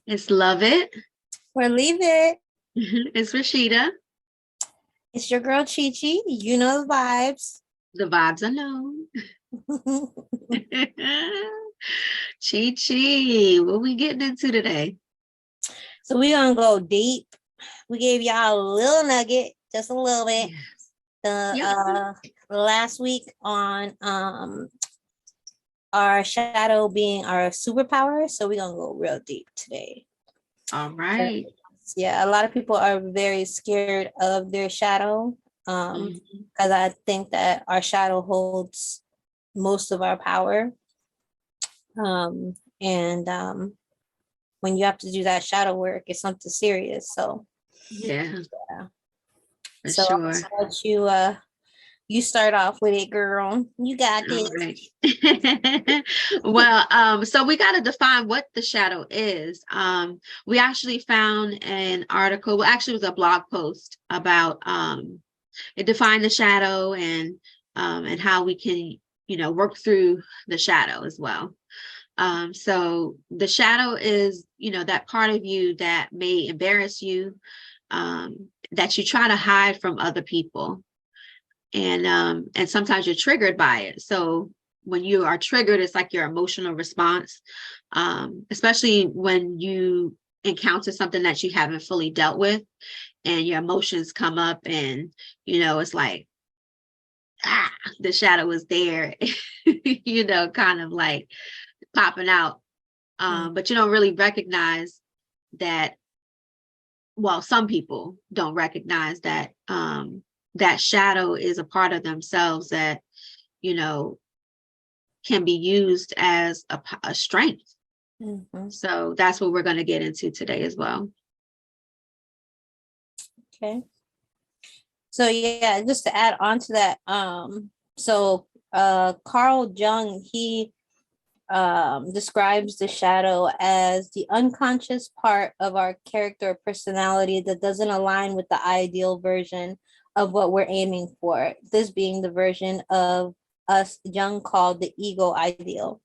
It's Love It. Or leave it. It's Rashida. It's your girl Chi Chi. You know the vibes. The vibes are known. Chi Chi, what we getting into today? So we're gonna go deep. We gave y'all a little nugget, just a little bit. Yes. The Yep. last week on our shadow being our superpower. So we're gonna go real deep today. All right. Yeah, a lot of people are very scared of their shadow. Because I think that our shadow holds most of our power. And when you have to do that shadow work, it's something serious. So Yeah, yeah. for So sure. I'll let you start off with it, girl. You got All this. right. Well, so we got to define what the shadow is. We actually found an article, well, actually it was a blog post about it defined the shadow and how we can, work through the shadow as well. So the shadow is, that part of you that may embarrass you, that you try to hide from other people. And sometimes you're triggered by it. So when you are triggered, it's like your emotional response, especially when you encounter something that you haven't fully dealt with and your emotions come up and, it's like, the shadow is there, kind of like popping out. But you don't really recognize that. Well, some people don't recognize that that shadow is a part of themselves that, you know, can be used as a strength. So that's what we're going to get into today as well. Okay. So yeah, just to add on to that, Carl Jung, he describes the shadow as the unconscious part of our character or personality that doesn't align with the ideal version of what we're aiming for. This being the version of us Jung called the ego ideal.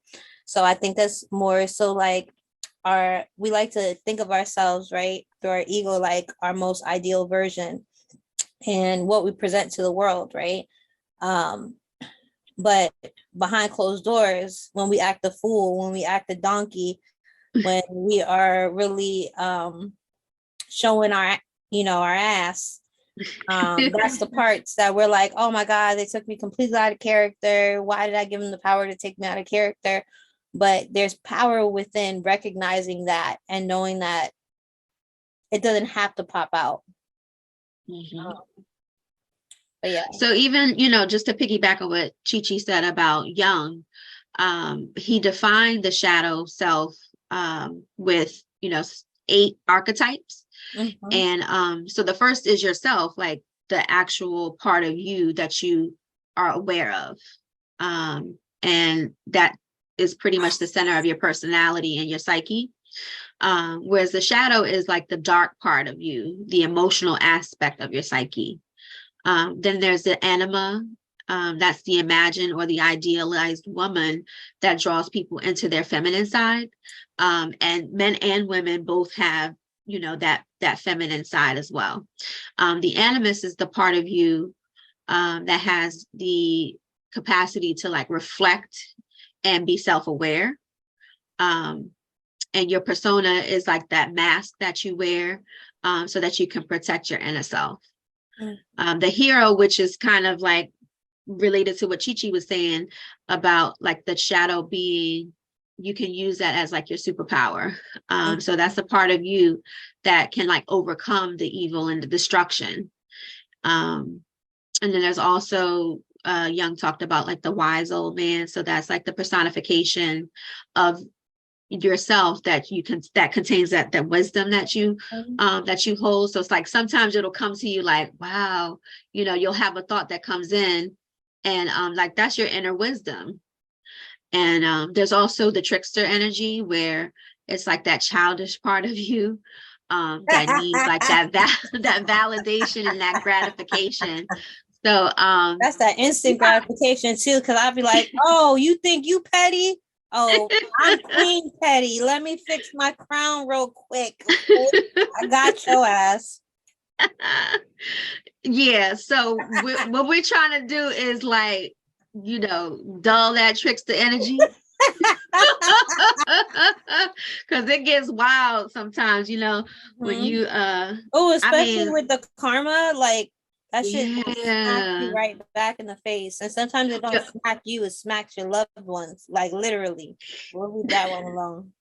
So I think that's more so like we like to think of ourselves, right, through our ego, like our most ideal version and what we present to the world, right? Um, but behind closed doors, when we act a fool, when we act a donkey, when we are really showing our ass, that's the parts that we're like, oh my God, they took me completely out of character. Why did I give them the power to take me out of character? But there's power within recognizing that and knowing that it doesn't have to pop out. But yeah. So even, just to piggyback on what Chi Chi said about Jung, he defined the shadow self with, 8 archetypes. And so the first is yourself, like the actual part of you that you are aware of. And that is pretty much the center of your personality and your psyche. Whereas the shadow is like the dark part of you, the emotional aspect of your psyche. Then there's the anima. That's the imagined or the idealized woman that draws people into their feminine side. And men and women both have, that feminine side as well. The animus is the part of you that has the capacity to like reflect and be self-aware. And your persona is like that mask that you wear so that you can protect your inner self. The hero, which is kind of like related to what Chi Chi was saying about like the shadow being, you can use that as like your superpower. So that's the part of you that can like overcome the evil and the destruction. And then there's also Jung talked about like the wise old man. So that's like the personification of yourself that contains that wisdom that you hold. So it's like sometimes it'll come to you like, wow, you'll have a thought that comes in and like that's your inner wisdom. And there's also the trickster energy where it's like that childish part of you that needs like that validation and that gratification. So that's that instant gratification too, because I'd be like, oh, you think you petty? Oh, I'm Queen Petty. Let me fix my crown real quick. Okay? I got your ass. Yeah, so what we're trying to do is like, dull that trickster energy. Because it gets wild sometimes, when Mhm. you Oh, I especially mean, with the karma, like that shit will smack you yeah. right back in the face. And sometimes it don't Yeah. smack you, it smacks your loved ones. Like literally. We'll leave that one alone.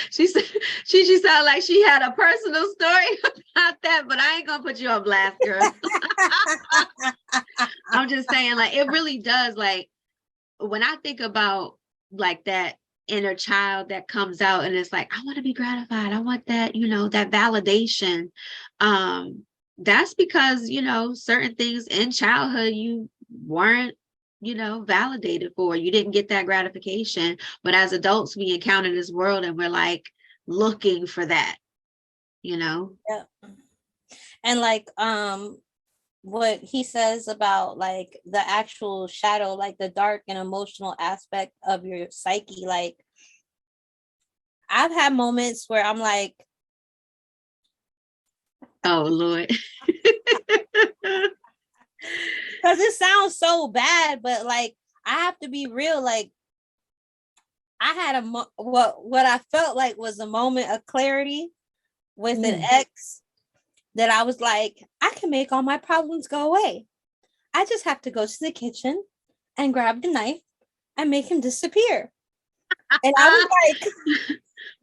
she said she sounded like she had a personal story about that, but I ain't gonna put you on blast, girl. I'm just saying, like, it really does. Like, when I think about like that inner child that comes out and it's like, I want to be gratified. I want that, that validation. That's because, certain things in childhood you weren't, validated for. You didn't get that gratification. But as adults, we encounter this world and we're like looking for that, you know? Yeah. And like what he says about like the actual shadow, like the dark and emotional aspect of your psyche, like I've had moments where I'm like, Oh, Lord. because it sounds so bad, but like I have to be real. Like I had what I felt like was a moment of clarity with an Mm. ex that I was like, I can make all my problems go away. I just have to go to the kitchen and grab the knife and make him disappear. And I was like,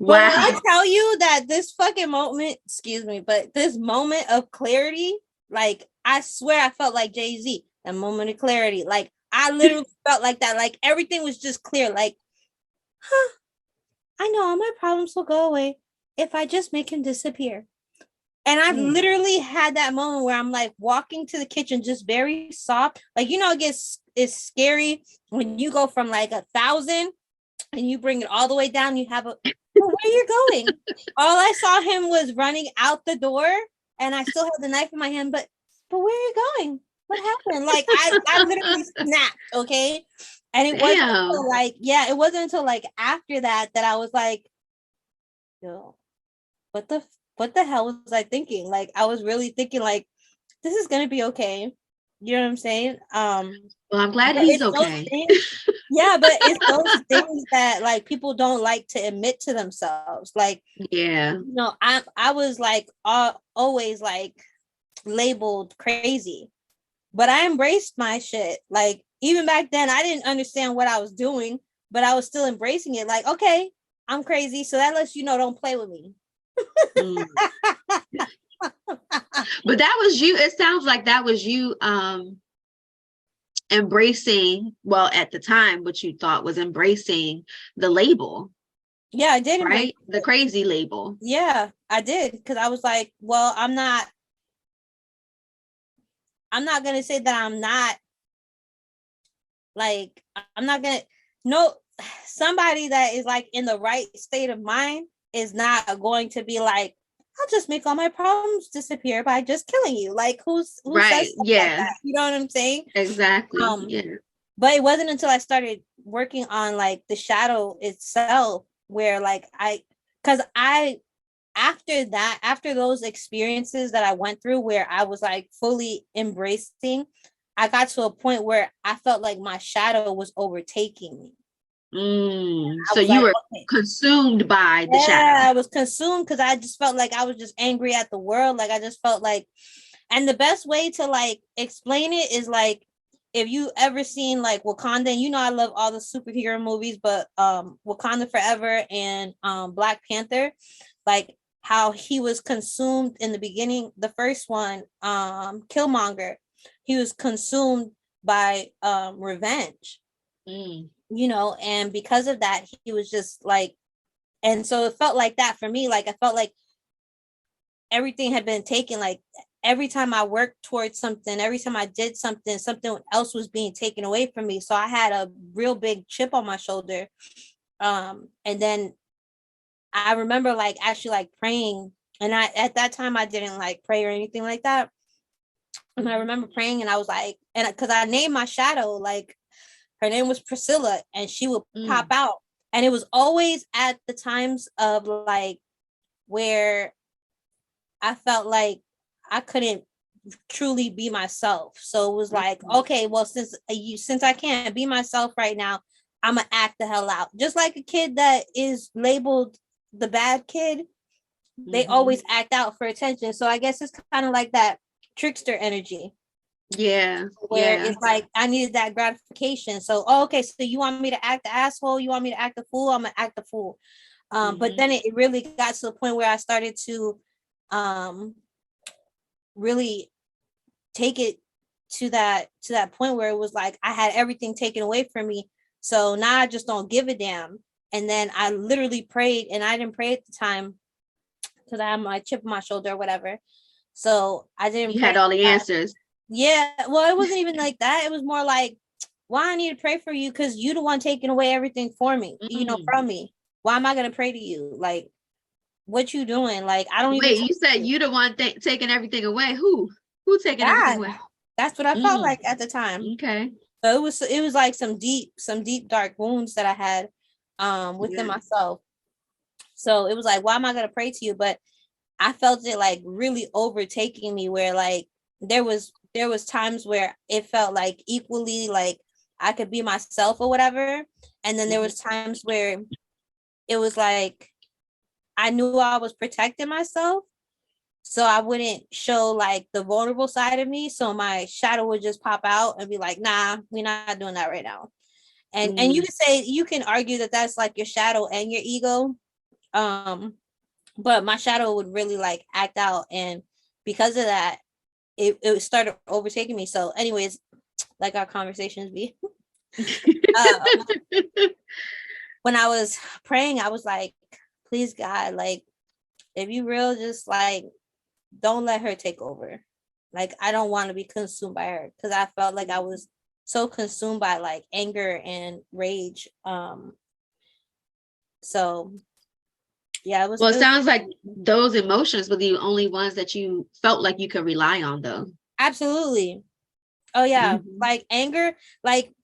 but when I Wow. tell you that this fucking moment, excuse me, but this moment of clarity, like I swear I felt like Jay-Z, that moment of clarity. Like I literally felt like that. Like everything was just clear. Like, huh, I know all my problems will go away if I just make him disappear. And I've Mm. literally had that moment where I'm like walking to the kitchen, just very soft. Like, it's scary when you go from like 1,000 and you bring it all the way down. You have but where you're going? All I saw him was running out the door, and I still had the knife in my hand. But where are you going? What happened? Like I literally snapped. Okay, and it wasn't Damn. until like it wasn't until like after that I was like, yo, what the what the hell was I thinking? Like I was really thinking like this is gonna be okay. You know what I'm saying? Well, I'm glad But he's it's those okay. things. Yeah, but it's those things that like people don't like to admit to themselves. Like, Yeah. I was like always like labeled crazy, but I embraced my shit. Like even back then, I didn't understand what I was doing, but I was still embracing it. Like, okay, I'm crazy, so that lets you know don't play with me. Mm. But that was you. It sounds like that was you embracing, well, at the time, what you thought was embracing the label, Yeah, I did embrace right? The it. crazy label. Yeah, I did because I was like, well, I'm not gonna say that I'm not like I'm not gonna no somebody that is like in the right state of mind is not going to be like, I'll just make all my problems disappear by just killing you. Like who says Right. stuff like Yeah, that? You know what I'm saying? exactly. Um, Yeah. but it wasn't until I started working on like the shadow itself where like because I after those experiences that I went through where I was like fully embracing, I got to a point where I felt like my shadow was overtaking me. I So was you like, were okay, consumed by the yeah, shadow. I was consumed because I just felt like I was just angry at the world. Like I just felt like, and the best way to like explain it is like if you ever seen like Wakanda, and I love all the superhero movies, but Wakanda Forever and Black Panther, like how he was consumed in the beginning, the first one, Killmonger, he was consumed by revenge, Mm. and because of that, he was just like, and so it felt like that for me. Like I felt like everything had been taken. Like every time I worked towards something, every time I did something, something else was being taken away from me. So I had a real big chip on my shoulder. And then I remember like actually like praying, and I at that time I didn't like pray or anything like that. And I remember praying, and I was like, and because I named my shadow, like Her name was Priscilla, and she would pop out. And it was always at the times of like where I felt like I couldn't truly be myself. So it was like, okay, well, since I can't be myself right now, I'm gonna act the hell out. Just like a kid that is labeled the bad kid, they always act out for attention. So I guess it's kind of like that trickster energy. Yeah. Where it's like I needed that gratification. So okay, so you want me to act the asshole? You want me to act the fool? I'm gonna act the fool. But then it really got to the point where I started to really take it to that point where it was like I had everything taken away from me. So now I just don't give a damn. And then I literally prayed, and I didn't pray at the time because I had my chip on my shoulder or whatever. So I didn't. You had all the answers. Yeah, well, it wasn't even like that. It was more like, why I need to pray for you because you the one taking away everything for me, from me. Why am I gonna pray to you? Like, what you doing? Like, I don't Wait, you said you the one taking everything away. Who taking everything away? That's what I felt like at the time. Okay. So it was like some deep dark wounds that I had within myself. So it was like, why am I gonna pray to you? But I felt it like really overtaking me, where like there was times where it felt like equally like I could be myself or whatever. And then there was times where it was like I knew I was protecting myself, so I wouldn't show like the vulnerable side of me. So my shadow would just pop out and be like, nah, we're not doing that right now. And you can argue that that's like your shadow and your ego. But my shadow would really like act out. And because of that, it started overtaking me. So anyways, like our conversations be. When I was praying, I was like, please God, like, if you real, just like, don't let her take over. Like, I don't want to be consumed by her, because I felt like I was so consumed by like anger and rage. So yeah, it sounds like those emotions were the only ones that you felt like you could rely on, though. Absolutely. Oh yeah, like anger, like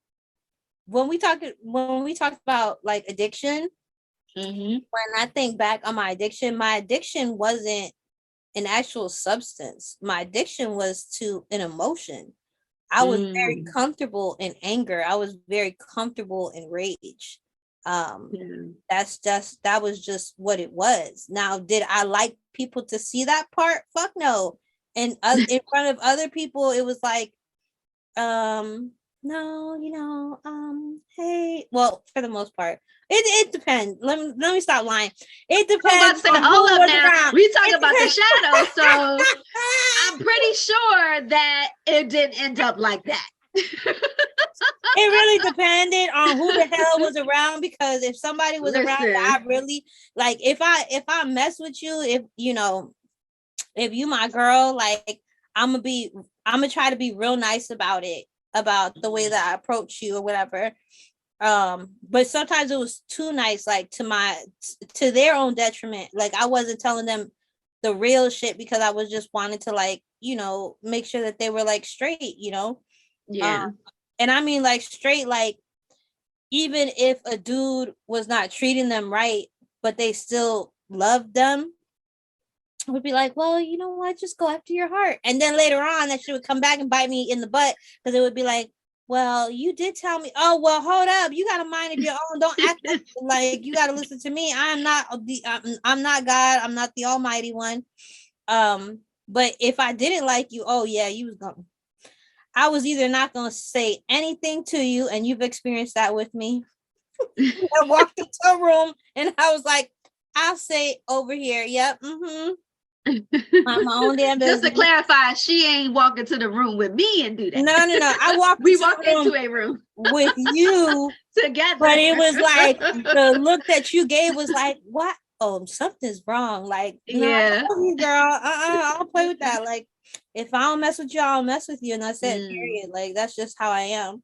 when we talked about like addiction, when I think back on my addiction wasn't an actual substance. My addiction was to an emotion. I was very comfortable in anger. I was very comfortable in rage. That was just what it was. Now, did I like people to see that part? Fuck no. And in front of other people, it was like, no, hey, well, for the most part, it depends. Let me stop lying. It depends on who was around. We talk about the shadow, so I'm pretty sure that it didn't end up like that. It really depended on who the hell was around, because if somebody was around, I really like, if I mess with you, if you my girl, like I'm gonna try to be real nice about it, about the way that I approach you or whatever. But sometimes it was too nice, like to their own detriment. Like I wasn't telling them the real shit because I was just wanting to like, make sure that they were like straight, Yeah. And I mean like straight, like even if a dude was not treating them right, but they still loved them, would be like, well, you know what, just go after your heart. And then later on that shit would come back and bite me in the butt, because it would be like, well, you did tell me. Oh, well, hold up, you got a mind of your own. Don't act like you got to listen to me. I'm not God. I'm not the almighty one. But if I didn't like you, oh yeah, I was either not gonna say anything to you, and you've experienced that with me. I walked into a room and I was like, I'll say over here, yep, my own damn business. Just to clarify, she ain't walking to the room with me and do that. No. We walked into a room with you together. But it was like the look that you gave was like, what? Oh, something's wrong. Like, yeah, no, girl, I don't play with that. Like, if I don't mess with you, I'll mess with you, and that's it. Period. Like, that's just how I am.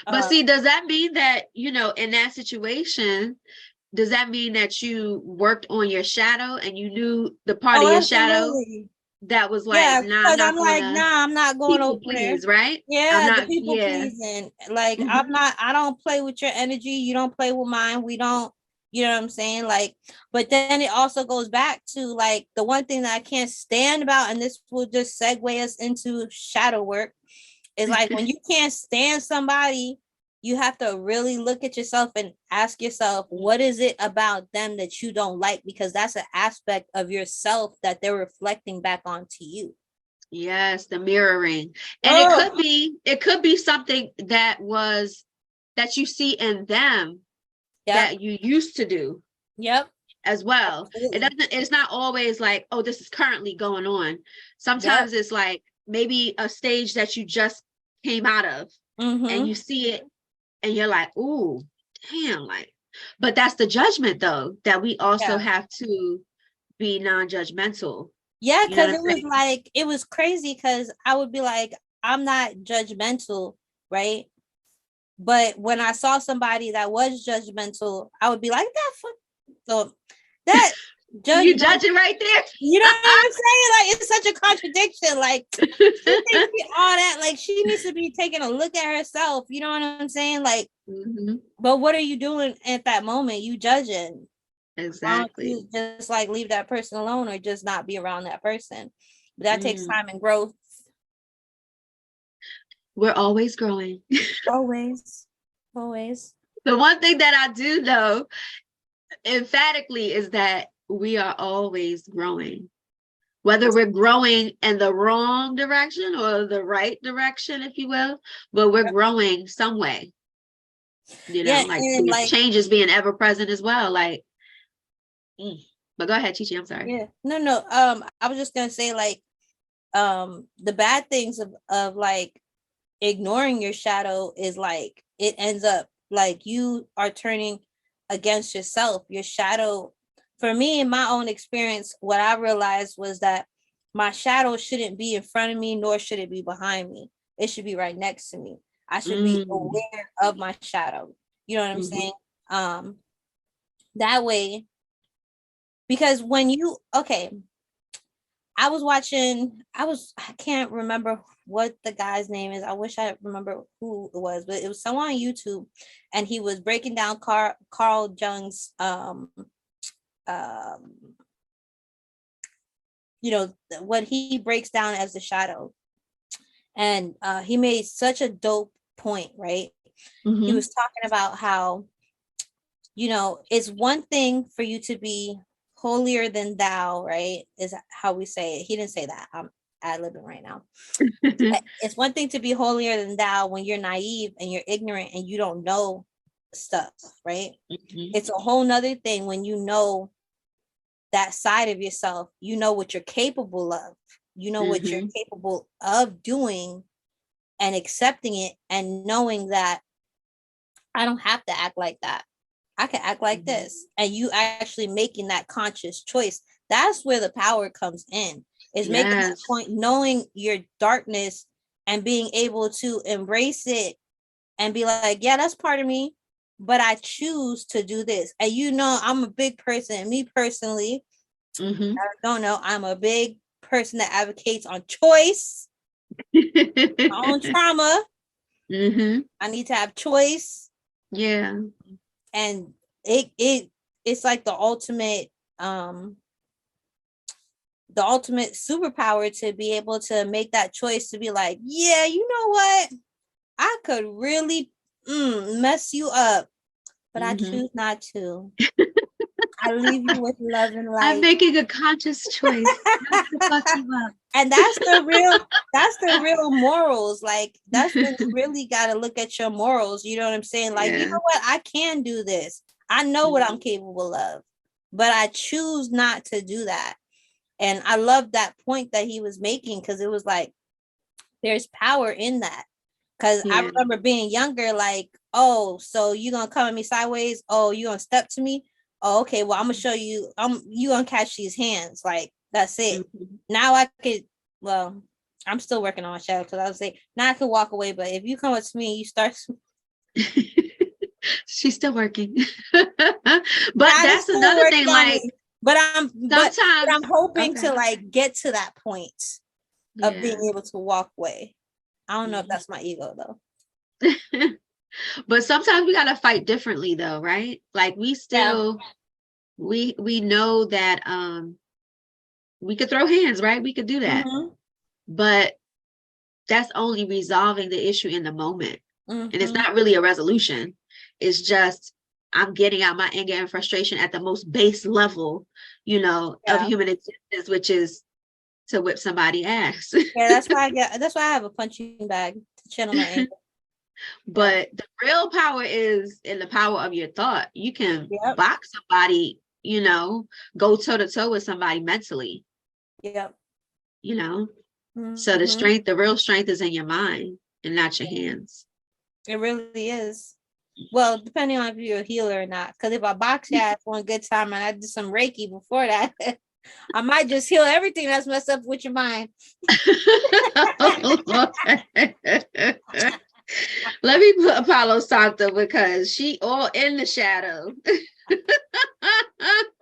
But see, does that mean that, in that situation, does that mean that you worked on your shadow and you knew the part of your shadow that was like, Yeah, nah, I'm because not I'm going like, to nah, I'm not going people over there. please, right? I'm Yeah, the not, people yeah. pleasing. Like, Mhm. I don't play with your energy. You don't play with mine. We don't, you know what I'm saying? Like, but then it also goes back to like the one thing that I can't stand about, and this will just segue us into shadow work, is like when you can't stand somebody, you have to really look at yourself and ask yourself, what is it about them that you don't like? Because that's an aspect of yourself that they're reflecting back onto you. Yes, the mirroring. And Oh, it could be something that you see in them yep, that you used to do yep, as well. absolutely. It's not always like, oh, this is currently going on. Yep. Sometimes it's like maybe a stage that you just came out of and Mm-hmm. you see it and you're like, ooh, damn, like, but that's the judgment though, that we also Yeah. have to be non-judgmental. Yeah, You know because what it I'm was saying? like, it was crazy because I would be like, I'm not judgmental, right? But when I saw somebody that was judgmental, I would be like, that fuck. So that You judgment, judging right you know what I'm saying? Like, it's such a contradiction. Like, she there. thinks she all that. Like, she needs to be taking a look at herself. You know what I'm saying? Like, Mhm. but what are you doing at that moment? You judging. Why don't Exactly. you just like leave that person alone or just not be around that person? But that takes Mm. time and growth. We're always growing. Always. Always. The one thing that I do know emphatically is that we are always growing, whether we're growing in the wrong direction or the right direction, if you will, but we're growing some way, Yeah, like and like, change is being ever present as well. Like, mm. But go ahead, Chichi, I'm sorry. yeah, no. I was just gonna say like, the bad things of like ignoring your shadow is like it ends up like you are turning against yourself. Your shadow, for me, in my own experience, what I realized was that my shadow shouldn't be in front of me, nor should it be behind me. It should be right next to me. I should be Mm. aware of my shadow. You know what I'm Mhm. saying? That way, because when you, okay, I can't remember what the guy's name is. I wish I remember who it was, but it was someone on YouTube, and he was breaking down Carl Jung's um what he breaks down as the shadow. And he made such a dope point, right? He Mhm. was talking about how, it's one thing for you to be holier than thou, right? Is how we say it. He didn't say that. I'm ad-libbing right now. It's one thing to be holier than thou when you're naive and you're ignorant and you don't know stuff, right? Mhm. It's a whole nother thing when you know that side of yourself, you know what you're capable of, you know what you're Mhm. capable of doing, and accepting it and knowing that I don't have to act like that. I can act like Mhm. this. And you actually making that conscious choice. That's where the power comes in, is making that Yes. point, knowing your darkness and being able to embrace it and be like, yeah, that's part of me, but I choose to do this. And I'm a big person. Me personally, Mhm. I don't know, I'm a big person that advocates on choice, my own trauma. Mhm. I need to have choice. Yeah. And it's like the ultimate superpower to be able to make that choice to be like, yeah, you know what, I could really mess you up, but I Mhm. choose not to. I leave you with love and I'm light. making a conscious choice not to fuck you up. And that's the real morals. Like, that's when you really got to look at your morals. You know what I'm saying? Like, you Yeah. know what, I can do this. I know what I'm Mhm. capable of, but I choose not to do that. And I love that point that he was making, because it was like, there's power in that. Because I Yeah. remember being younger, like, oh, so you gonna come at me sideways? Oh, you gonna step to me? Oh, okay, well, I'm gonna show you. You gonna catch these hands? Like, that's it. Mhm. Now I could. Well, I'm still working on my shadow, because I would say now I can walk away. But if you come up to me, you start. She's still working. But God is that's still another working thing, on like, me. But I'm hoping okay. to like get to that point of being Yeah. able to walk away. I don't know if that's my ego though. But sometimes we gotta fight differently though, right? Like we Yeah. still we know that we could throw hands, right? We could do that. Mm-hmm. But that's only resolving the issue in the moment. And it's Mm-hmm. not really a resolution. It's just I'm getting out my anger and frustration at the most base level, of Yeah. human existence, which is to whip somebody ass. Yeah, that's why I have a punching bag to channel my anger. Yeah. But the real power is in the power of your thought. You can Yep. box somebody, go toe to toe with somebody mentally, Yep. you know. So Mm-hmm. the real strength is in your mind and not your hands. It really is. Well, depending on if you're a healer or not. Because if I box your ass one good time and I did some Reiki before that, I might just heal everything that's messed up with your mind. Let me put Apollo Santa because she all in the shadow.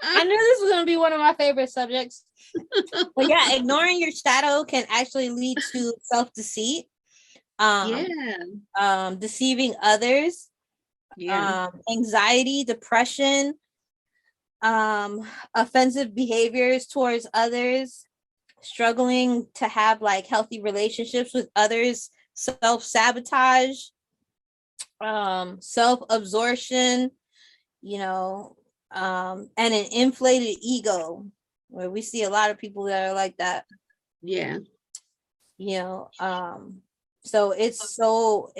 I knew this was going to be one of my favorite subjects. But yeah, ignoring your shadow can actually lead to self-deceit, deceiving others, anxiety, depression, offensive behaviors towards others, struggling to have like healthy relationships with others, self-sabotage, self-absorption, and an inflated ego, where we see a lot of people that are like that. Yeah. So it's so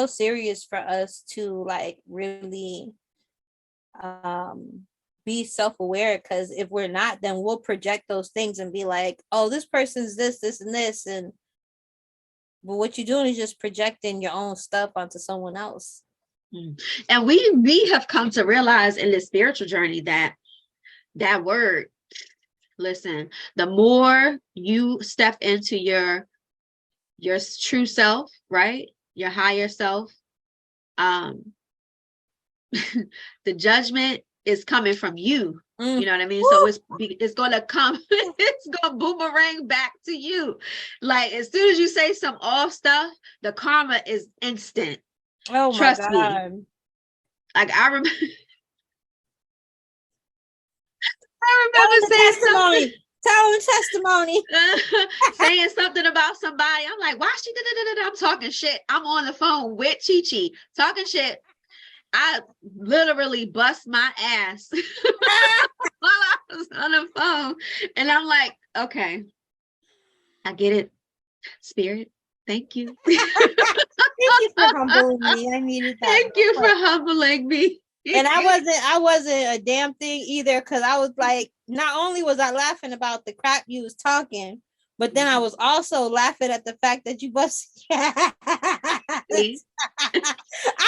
serious for us to like really be self-aware, because if we're not, then we'll project those things and be like, oh, this person's this and this, but what you're doing is just projecting your own stuff onto someone else. And we have come to realize in this spiritual journey that word, listen, the more you step into your true self, right? Your higher self, the judgment is coming from you. You know what I mean? So it's going to come, it's going to boomerang back to you. Like as soon as you say some off stuff, the karma is instant. Oh, trust my God. me. Like I remember saying testimony. Tell them testimony. Saying something about somebody. I'm like, why she I'm talking shit. I'm on the phone with Chi talking shit. I literally bust my ass while I was on the phone. And I'm like, okay, I get it. Spirit, thank you. Thank you for humbling me. I needed that. Thank you for humbling me. And I wasn't a damn thing either, because I was like, not only was I laughing about the crap you was talking, but then I was also laughing at the fact that you busted your ass. I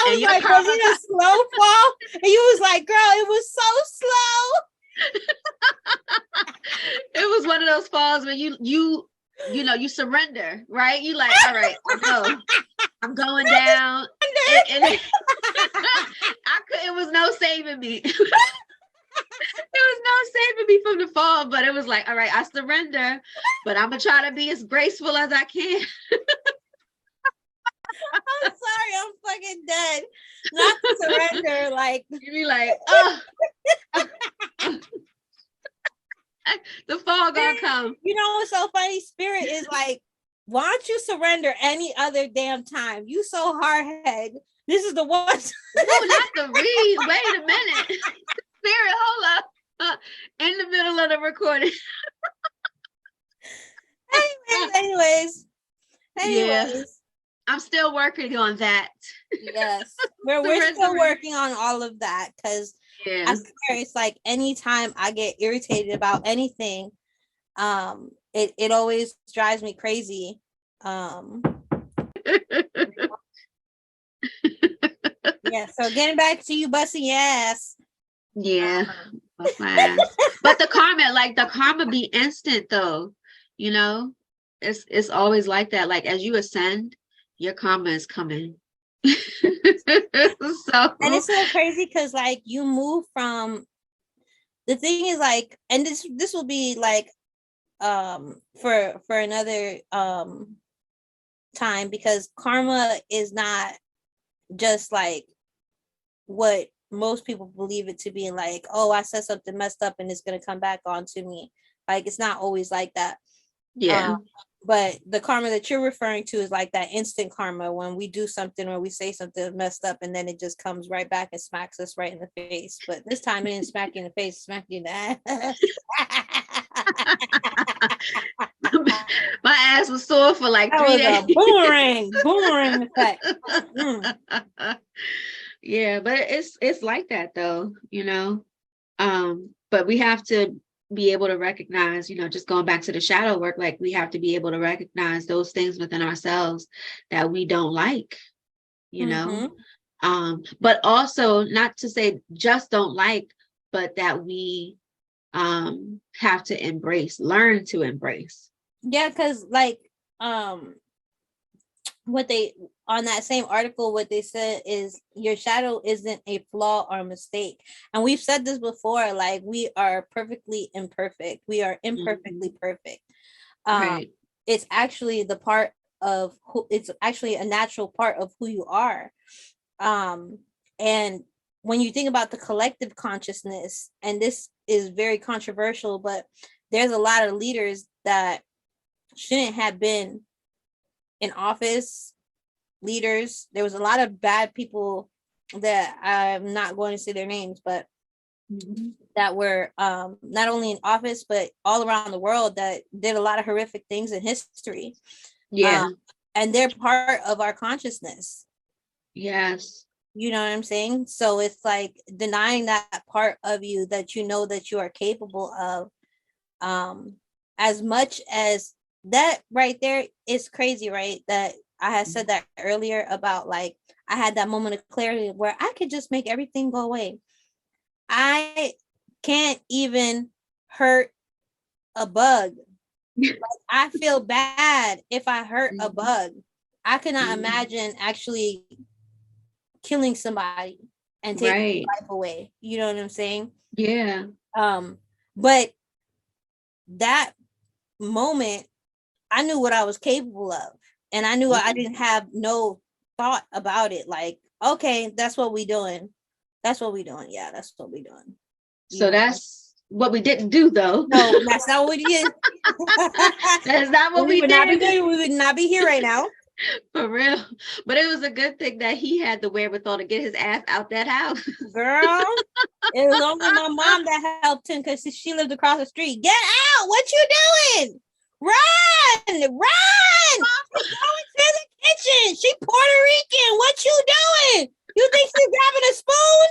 was like, was it a slow fall? And you was like, girl, it was so slow. It was one of those falls when you surrender, right? You like, all right, I know I'm going down. And it was no saving me. There was no saving me from the fall, but it was like, all right, I surrender, but I'm gonna try to be as graceful as I can. I'm sorry, I'm fucking dead. Not to surrender, like you be like, oh. The fall gonna come. You know what's so funny? Spirit is like, why don't you surrender any other damn time? You so hard-headed. This is the one. No, not the read. Wait a minute. Spirit, hold up. In the middle of the recording. Anyways. Yeah. I'm still working on that. Yes. We're still working on all of that, because I swear it's like anytime I get irritated about anything, it always drives me crazy. Yeah, so getting back to you busting your ass. Yeah, bust my ass. But the karma be instant though. It's always like that. Like as you ascend, your karma is coming And it's so crazy because like you move from, the thing is like, and this will be like for another time, because karma is not just like what most people believe it to be, like, oh, I said something messed up and it's gonna come back onto me. Like, it's not always like that. Yeah. But the karma that you're referring to is like that instant karma, when we do something or we say something messed up and then it just comes right back and smacks us right in the face. But this time it didn't smack you in the face, smack you in the ass. My ass was sore for like That 3 was days. a boomerang effect. Yeah, but it's like that though, but we have to be able to recognize, just going back to the shadow work, like we have to be able to recognize those things within ourselves that we don't like, but also not to say just don't like, but that we have to learn to embrace. Yeah, because like what they, on that same article, what they said is your shadow isn't a flaw or a mistake. And we've said this before, like we are perfectly imperfect. We are imperfectly perfect. Right. It's actually the part of who, it's actually a natural part of who you are. And when you think about the collective consciousness, and this is very controversial, but there's a lot of leaders that shouldn't have been in office, leaders. There was a lot of bad people that I'm not going to say their names, but that were not only in office, but all around the world, that did a lot of horrific things in history. Yeah. And they're part of our consciousness. Yes. You know what I'm saying? So it's like denying that part of you that you know that you are capable of. As much as that right there is crazy, right? That I had said that earlier about like I had that moment of clarity where I could just make everything go away. I can't even hurt a bug. Like, I feel bad if I hurt a bug. I cannot imagine actually killing somebody and taking their life away. You know what I'm saying? Yeah. But that moment, I knew what I was capable of, and I knew I didn't have no thought about it. Like, okay, that's what we doing. That's what we doing. Yeah, that's what we doing. So that's what we didn't do, though. No, that's not what we did. That's not what we would did. Not be doing. We would not be here right now. For real. But it was a good thing that he had the wherewithal to get his ass out that house. Girl, it was only my mom that helped him because she lived across the street. Get out! What you doing? Run! She's going to the kitchen. She Puerto Rican. What you doing? You think she's grabbing a spoon?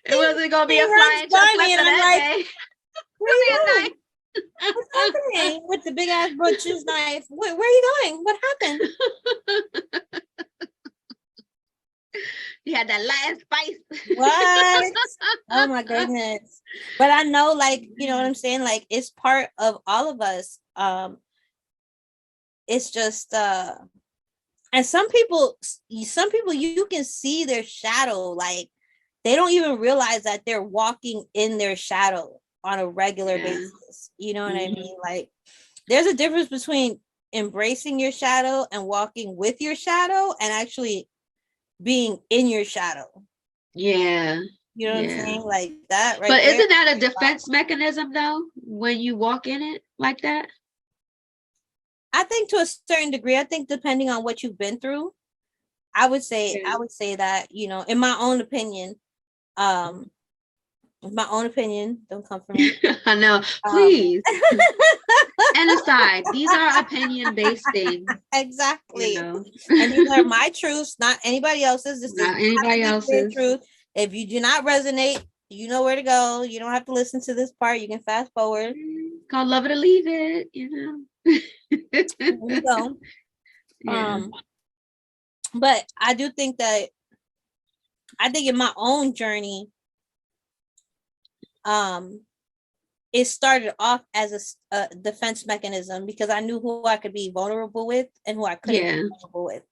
It wasn't gonna be a flying chocolate that day. Where are you going? What's happening with the big ass butcher's knife? Where are you going? What happened? You had that Latin spice. What? Oh my goodness. But I know, like, you know what I'm saying? Like, it's part of all of us. It's just and some people you can see their shadow, like they don't even realize that they're walking in their shadow on a regular basis. You know what I mean? Like, there's a difference between embracing your shadow and walking with your shadow and actually being in your shadow. Yeah. You know what I'm saying? Like that, right? But isn't that a defense mechanism though, when you walk in it like that? I think to a certain degree. I think depending on what you've been through, I would say that, you know, in my own opinion, don't come for me. I know, please. And aside, these are opinion-based things. Exactly. You know? And these are my truths, not anybody else's. This not anybody else's truth. If you do not resonate, you know where to go. You don't have to listen to this part. You can fast forward. It's called love it or leave it, you know. There you go. Yeah. But I do think that in my own journey, it started off as a defense mechanism because I knew who I could be vulnerable with and who I couldn't be vulnerable with.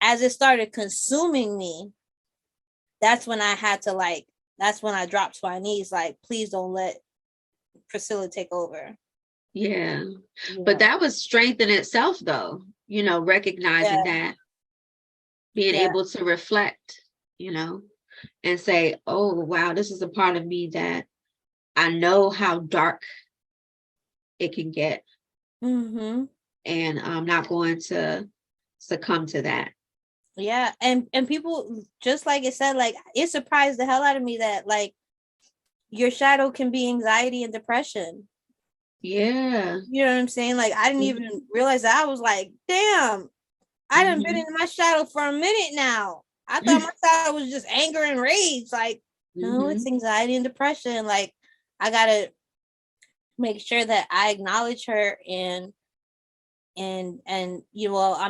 As it started consuming me, that's when I had to that's when I dropped to my knees, like, please don't let Priscilla take over. Yeah. But that was strength in itself, though, recognizing that, being able to reflect, and say, oh, wow, this is a part of me that I know how dark it can get. Mm-hmm. And I'm not going to succumb to that. Yeah. And people, just like it said, like, it surprised the hell out of me that, like, your shadow can be anxiety and depression. Yeah. You know what I'm saying? Like, I didn't even realize that. I was like, damn, I done been in my shadow for a minute now. I thought my shadow was just anger and rage. Like, no, it's anxiety and depression. Like, I gotta make sure that I acknowledge her and I'm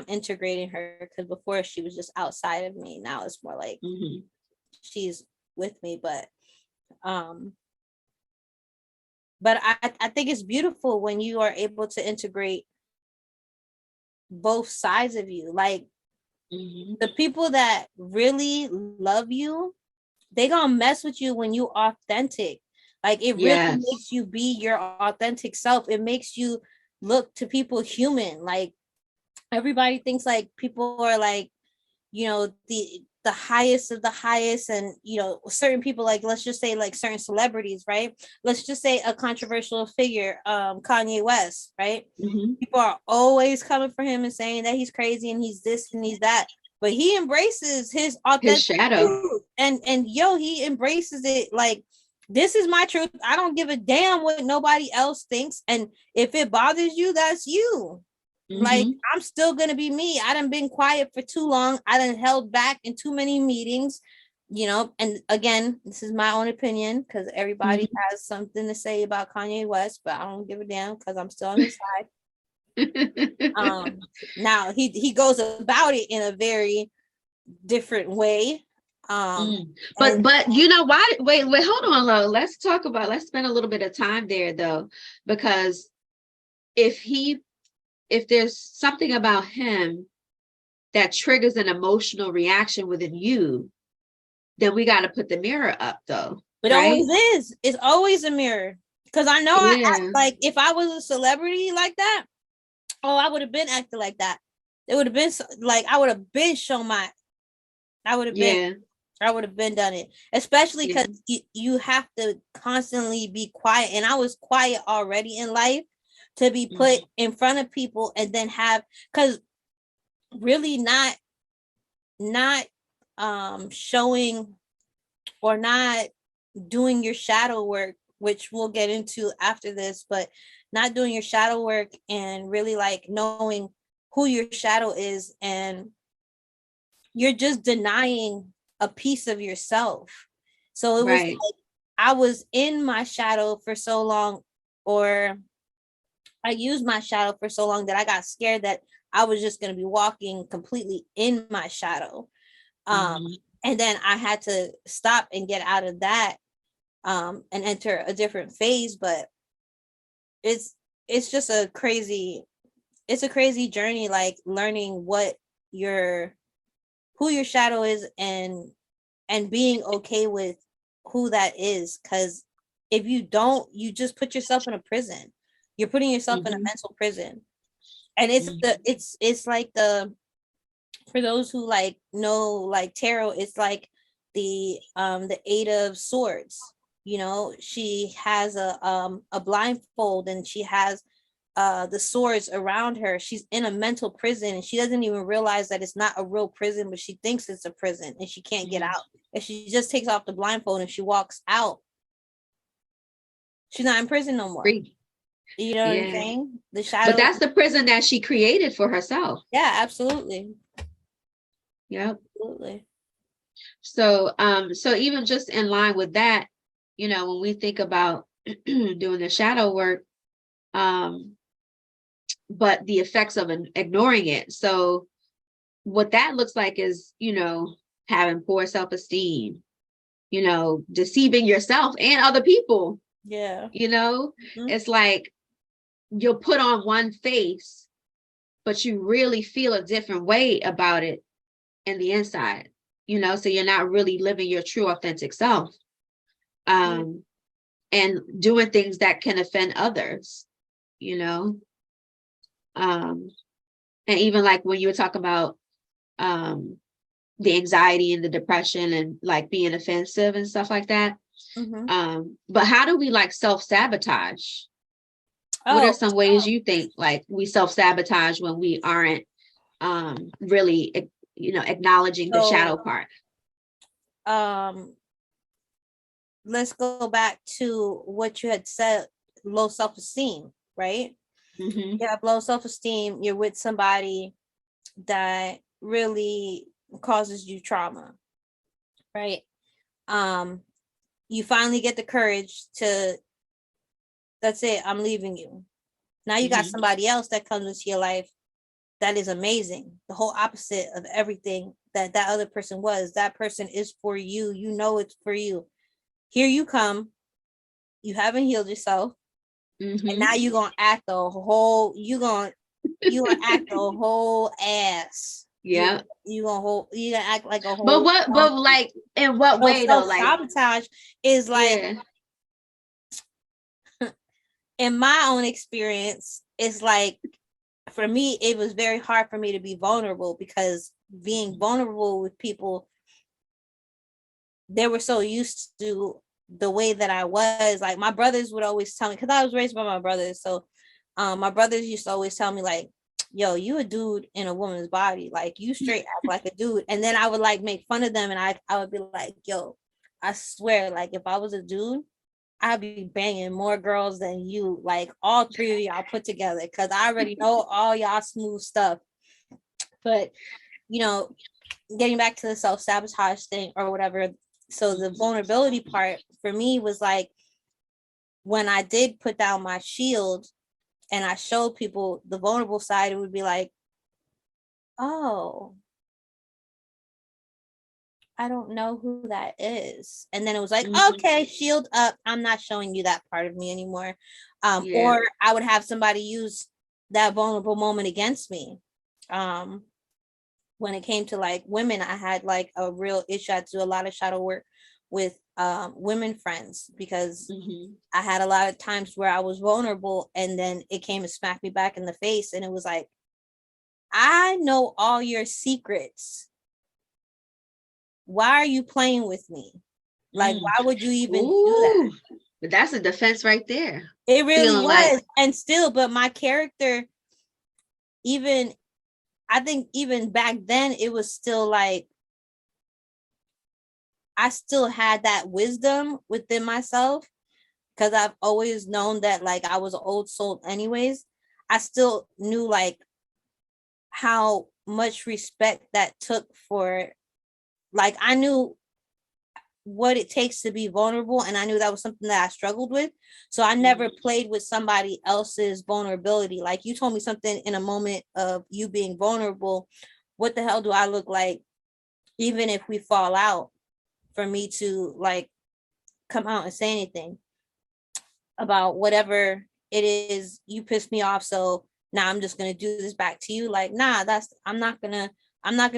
integrating her, because before she was just outside of me. Now it's more like she's with me. But I think it's beautiful when you are able to integrate both sides of you. Like, the people that really love you, they gonna mess with you when you authentic. Like, it really makes you be your authentic self. It makes you look to people human. Like, everybody thinks like people are like, the highest of the highest, and certain people, like, let's just say like certain celebrities, right? Let's just say a controversial figure, Kanye West, right? People are always coming for him and saying that he's crazy and he's this and he's that, but he embraces his authentic shadow truth. And he embraces it. Like, this is my truth. I don't give a damn what nobody else thinks, and if it bothers you, that's you. Like, I'm still gonna be me. I done been quiet for too long. I done held back in too many meetings, and again, this is my own opinion, because everybody has something to say about Kanye West, but I don't give a damn because I'm still on his side. Now he goes about it in a very different way. But you know why? Wait, hold on, Lo. Let's spend a little bit of time there, though, because if there's something about him that triggers an emotional reaction within you, then we got to put the mirror up, though. It always is. It's always a mirror. Because I know I act like, if I was a celebrity like that, I would have been acting like that. It would have been like, I would have been I would have been done it. Especially because you have to constantly be quiet. And I was quiet already in life, to be put in front of people and then because really not showing or not doing your shadow work, which we'll get into after this, but not doing your shadow work and really like knowing who your shadow is, and you're just denying a piece of yourself. So it was like, I was in my shadow for so long, or I used my shadow for so long, that I got scared that I was just going to be walking completely in my shadow. And then I had to stop and get out of that, and enter a different phase. But it's just a crazy journey, like learning who your shadow is, and being okay with who that is. Because if you don't, you just put yourself in a prison. You're putting yourself in a mental prison. And it's like for those who like know like tarot, it's like the 8 of swords. She has a blindfold, and she has the swords around her. She's in a mental prison, and she doesn't even realize that it's not a real prison, but she thinks it's a prison, and she can't get out. And she just takes off the blindfold and she walks out. She's not in prison no more. Free. You know what I'm saying? The shadow. But that's the prison that she created for herself. Yeah, absolutely. Yep. Absolutely. So even just in line with that, when we think about doing the shadow work, but the effects of ignoring it. So what that looks like is, having poor self-esteem, deceiving yourself and other people. Yeah. You know, it's like you'll put on one face, but you really feel a different way about it in the inside, you know, so you're not really living your true authentic self. And doing things that can offend others, you know. And even like when you were talking about the anxiety and the depression and like being offensive and stuff like that. But how do we like self-sabotage? What are some ways you think like we self-sabotage when we aren't really, you know, acknowledging the shadow part? Let's go back to what you had said, low self-esteem, right? You have low self-esteem, you're with somebody that really causes you trauma, right? You finally get the courage to, that's it, I'm leaving you. Now you got somebody else that comes into your life that is amazing, the whole opposite of everything that that other person was. That person is for you, you know, it's for you. Here you come, you haven't healed yourself, and now you're gonna act the whole, you gonna act the whole ass. Yeah. You gonna act like a whole. But like in what way though? Like self-sabotage is like, in my own experience, it's like, for me, it was very hard for me to be vulnerable, because being vulnerable with people, they were so used to the way that I was. Like my brothers would always tell me, because I was raised by my brothers, so my brothers used to always tell me like, yo, you a dude in a woman's body, like you straight act like a dude. And then I would like make fun of them, and I would be like, yo, I swear, like if I was a dude, I'd be banging more girls than you, like all three of y'all put together, because I already know all y'all smooth stuff. But you know, getting back to the self-sabotage thing or whatever, so the vulnerability part for me was like, when I did put down my shield and I showed people the vulnerable side, it would be like, oh, I don't know who that is. And then it was like, okay, shield up, I'm not showing you that part of me anymore. Or I would have somebody use that vulnerable moment against me. When it came to like women, I had like a real issue. I had to do a lot of shadow work with women friends, because I had a lot of times where I was vulnerable, and then it came and smacked me back in the face, and it was like, I know all your secrets. Why are you playing with me? Like, why would you even do that? But that's a defense right there. It really was. Like, and still, but my character, even, I think even back then, it was still like, I still had that wisdom within myself, because I've always known that like I was an old soul anyways. I still knew like how much respect that took for, like, I knew what it takes to be vulnerable, and I knew that was something that I struggled with. So I never played with somebody else's vulnerability. Like, you told me something in a moment of you being vulnerable, what the hell do I look like, even if we fall out, for me to like come out and say anything about whatever it is, you pissed me off, so now I'm just gonna do this back to you? Like, nah, I'm not gonna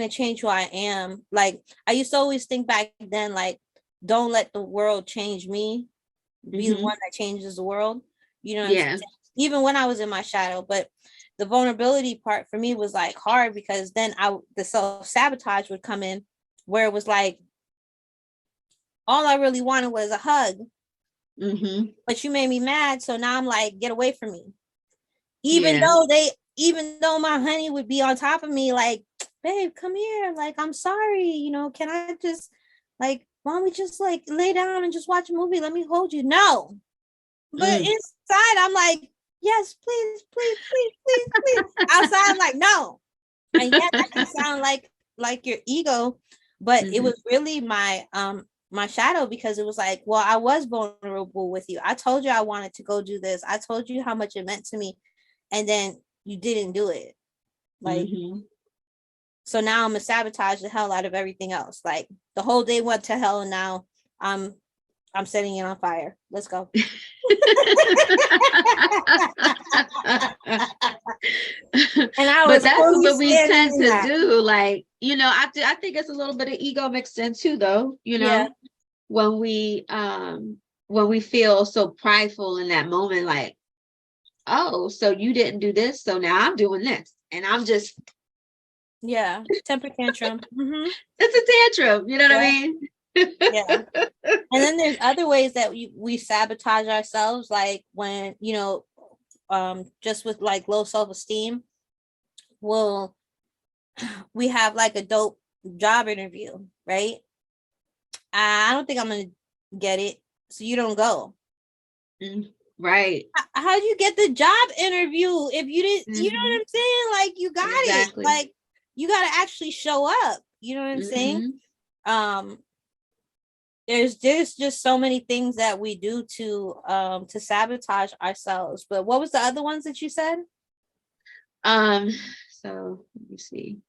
change who I am. Like, I used to always think back then, like, don't let the world change me, be the one that changes the world, you know what I'm saying? Even when I was in my shadow. But the vulnerability part for me was like hard, because then the self-sabotage would come in, where it was like, all I really wanted was a hug, but you made me mad, so now I'm like, get away from me. Even though my honey would be on top of me, like, babe, come here, like, I'm sorry, you know, can I just, like, why don't we just like lay down and just watch a movie, let me hold you? No. But inside I'm like, yes, please, please, please, please, please. Outside I'm like, no. And yet I can sound like your ego, but it was really my my shadow, because it was like, well, I was vulnerable with you, I told you I wanted to go do this, I told you how much it meant to me, and then you didn't do it. Like, so now I'm gonna sabotage the hell out of everything else. Like, the whole day went to hell, and now I'm I'm setting it on fire. Let's go. But And I was that's fully what we standing tend in to that. do. Like, I think it's a little bit of ego mixed in too, though, Yeah. when we feel so prideful in that moment, like, oh, so you didn't do this, so now I'm doing this. And I'm just, Yeah. Temper tantrum. Mm-hmm. it's a tantrum, you know what I Yeah. mean? Yeah. And then there's other ways that we sabotage ourselves, like when, just with like low self-esteem, well, we have like a dope job interview, right? I don't think I'm gonna get it, so you don't go. Right. How'd you get the job interview if you didn't? You know Mm-hmm. what I'm saying? Like, you got it. Exactly. Like, you got to actually show up. You know what I'm saying? There's just so many things that we do to sabotage ourselves. But what was the other ones that you said? So let me see.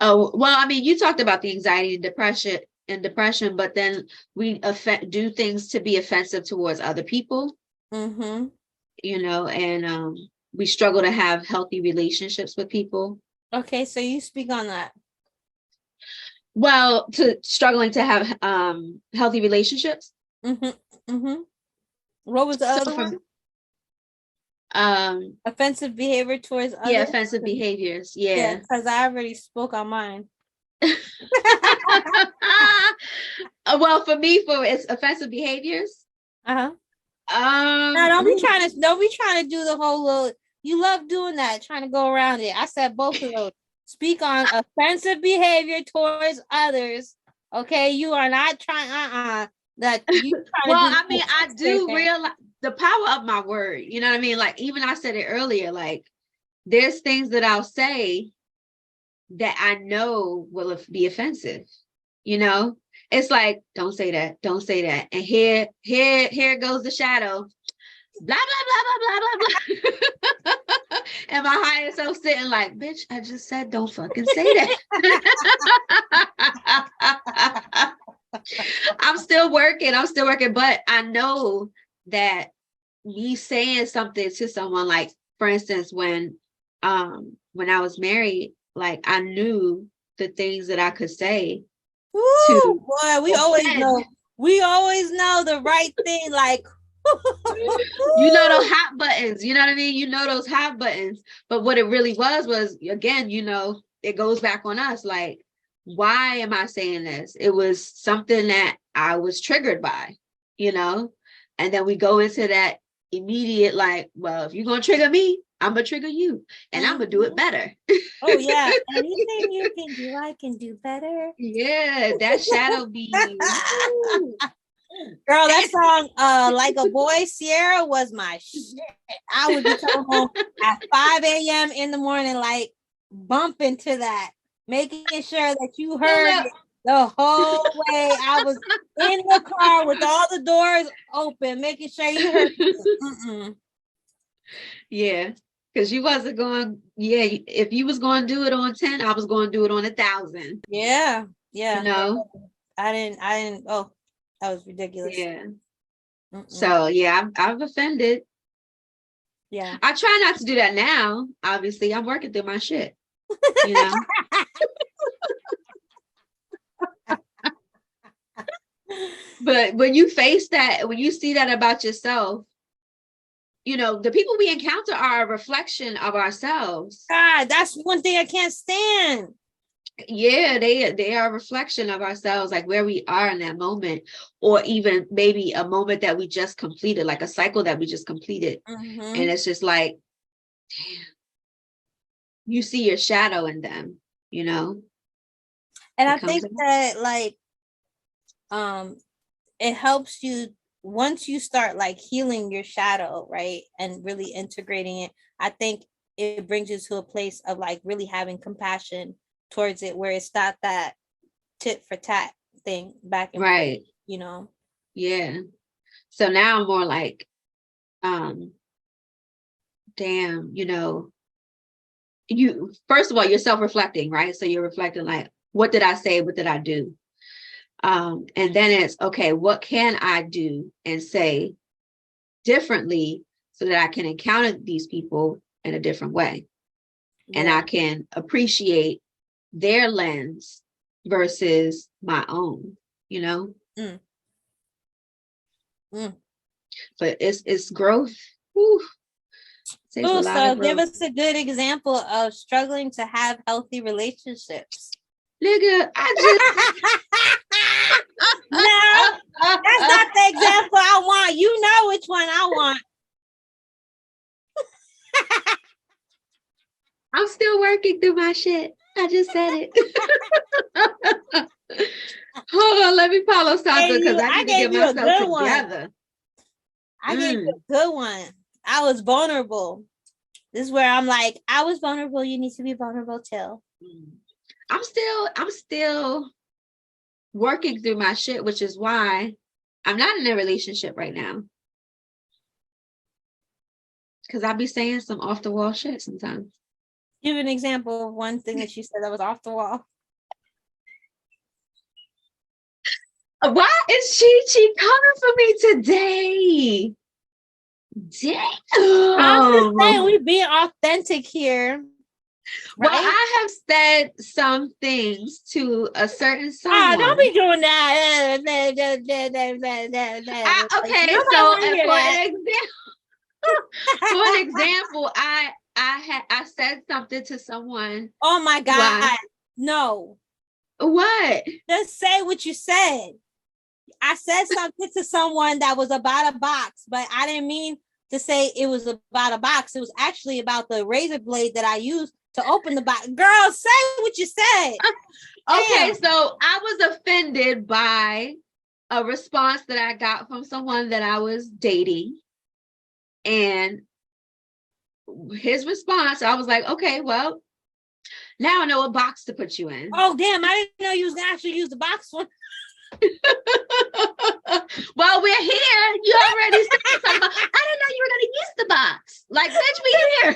Oh, well, I mean, you talked about the anxiety and depression, but then we do things to be offensive towards other people, Mm-hmm. And we struggle to have healthy relationships with people. Okay, so you speak on that. Well, to struggling to have healthy relationships. Mm-hmm. Mm-hmm. What was the other one? Offensive behavior towards Yeah, others. offensive behaviors. Yeah, Yeah. because I already spoke on mine. Well, for me, it's offensive behaviors. Uh-huh. Now don't be trying to do the whole little, you love doing that, trying to go around it. I said both of those. Speak on offensive behavior towards others. Okay, you are not trying that you trying well, to do. I mean, I do realize the power of my word. You know what I mean? Like, even I said it earlier, like, there's things that I'll say that I know will be offensive. It's like, don't say that, don't say that. And here goes the shadow. Blah, blah, blah, blah, blah, blah, blah. And my higher self sitting like, bitch, I just said don't fucking say that. I'm still working, but I know that me saying something to someone, like, for instance, when I was married, like, I knew the things that I could say. Ooh, boy, we always know the right thing, like those hot buttons, you know what I mean? Those hot buttons. But what it really was again, it goes back on us. Like, why am I saying this? It was something that I was triggered by, and then we go into that immediate, like, well, if you're gonna trigger me, I'm gonna trigger you, and I'm gonna do it better. Oh yeah, anything you can do, I can do better. Yeah, that shadow be. Girl, that song, Like a Boy, Sierra, was my shit. I would be coming home at 5 a.m. in the morning, like, bumping to that, making sure that you heard it the whole way. I was in the car with all the doors open, making sure you heard it. Yeah, because you wasn't going. Yeah, if you was going to do it on 10, I was going to do it on 1,000. Yeah. I didn't. Oh, that was ridiculous. Yeah. So yeah, I've offended. Yeah. I try not to do that now. Obviously, I'm working through my shit. But when you face that, when you see that about yourself, the people we encounter are a reflection of ourselves. God, that's one thing I can't stand. Yeah, they are a reflection of ourselves, like where we are in that moment, or even maybe a moment that we just completed, like a cycle that we just completed. And it's just like, damn, you see your shadow in them, And I think that, like, it helps you once you start, like, healing your shadow, right, and really integrating it. I think it brings you to a place of, like, really having compassion towards it, where it's not that tit for tat thing back and right forth, Yeah. So now I'm more like, damn, you, first of all, you're self-reflecting, right? So you're reflecting, like, what did I say, what did I do? And then it's, okay, what can I do and say differently so that I can encounter these people in a different way? And I can appreciate their lens versus my own, you know? But it's growth. Whew. Takes a lot So of give growth. us a good example of struggling to have healthy relationships. Nigga, No, that's not the example I want. You know which one I want. I'm still working through my shit. I just said it. Hold on, let me follow Sandra because I need to get myself together. I gave you a good one. I was vulnerable. This is where I'm like, I was vulnerable. You need to be vulnerable too. I'm still working through my shit, which is why I'm not in a relationship right now. Because I be saying some off the wall shit sometimes. Give an example of one thing that you said that was off the wall. Why is Chi coming for me today? Damn. I'm just saying we being authentic here. Well, right? I have said some things to a certain someone. Oh, don't be doing that. Okay, so for an example, I said something to someone. Oh my God. Why? No. What? Just say what you said. I said something to someone that was about a box, but I didn't mean to say it was about a box. It was actually about the razor blade that I used to open the box. Girl, say what you said. Okay, so I was offended by a response that I got from someone that I was dating. And his response, I was like, okay, well, now I know what box to put you in. Oh, damn, I didn't know you was gonna actually use the box one. Well, we're here. You already said something. I didn't know you were gonna use the box. Like, bitch, we here.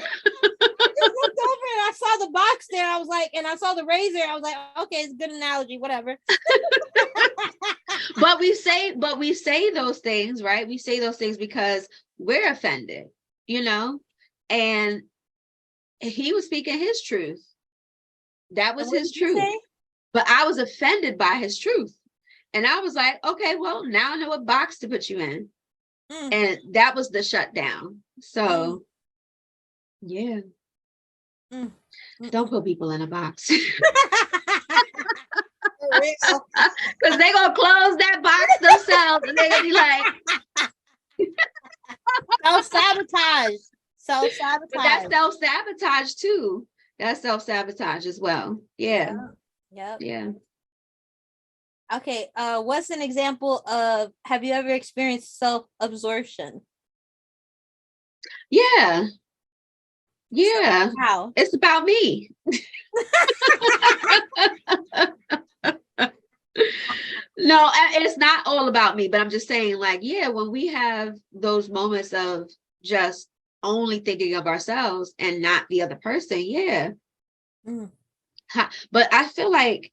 I just looked over and I saw the box there. I was like, and I saw the razor. I was like, okay, it's a good analogy, whatever. But we say those things, right? We say those things because we're offended, you know? And he was speaking his truth. That was his truth. But I was offended by his truth. And I was like, okay, well, now I know what box to put you in. And that was the shutdown. So, yeah. Don't put people in a box. Because they're going to close that box themselves and they're going to be like... Self-sabotage. Self-sabotage. But that's self-sabotage too. That's self-sabotage as well. Yeah. Yep. Yeah. Okay. What's an example of, have you ever experienced self-absorption? Yeah. Yeah. So how? It's about me. No, it's not all about me, but I'm just saying, like, yeah, when we have those moments of just only thinking of ourselves and not the other person, yeah. But I feel like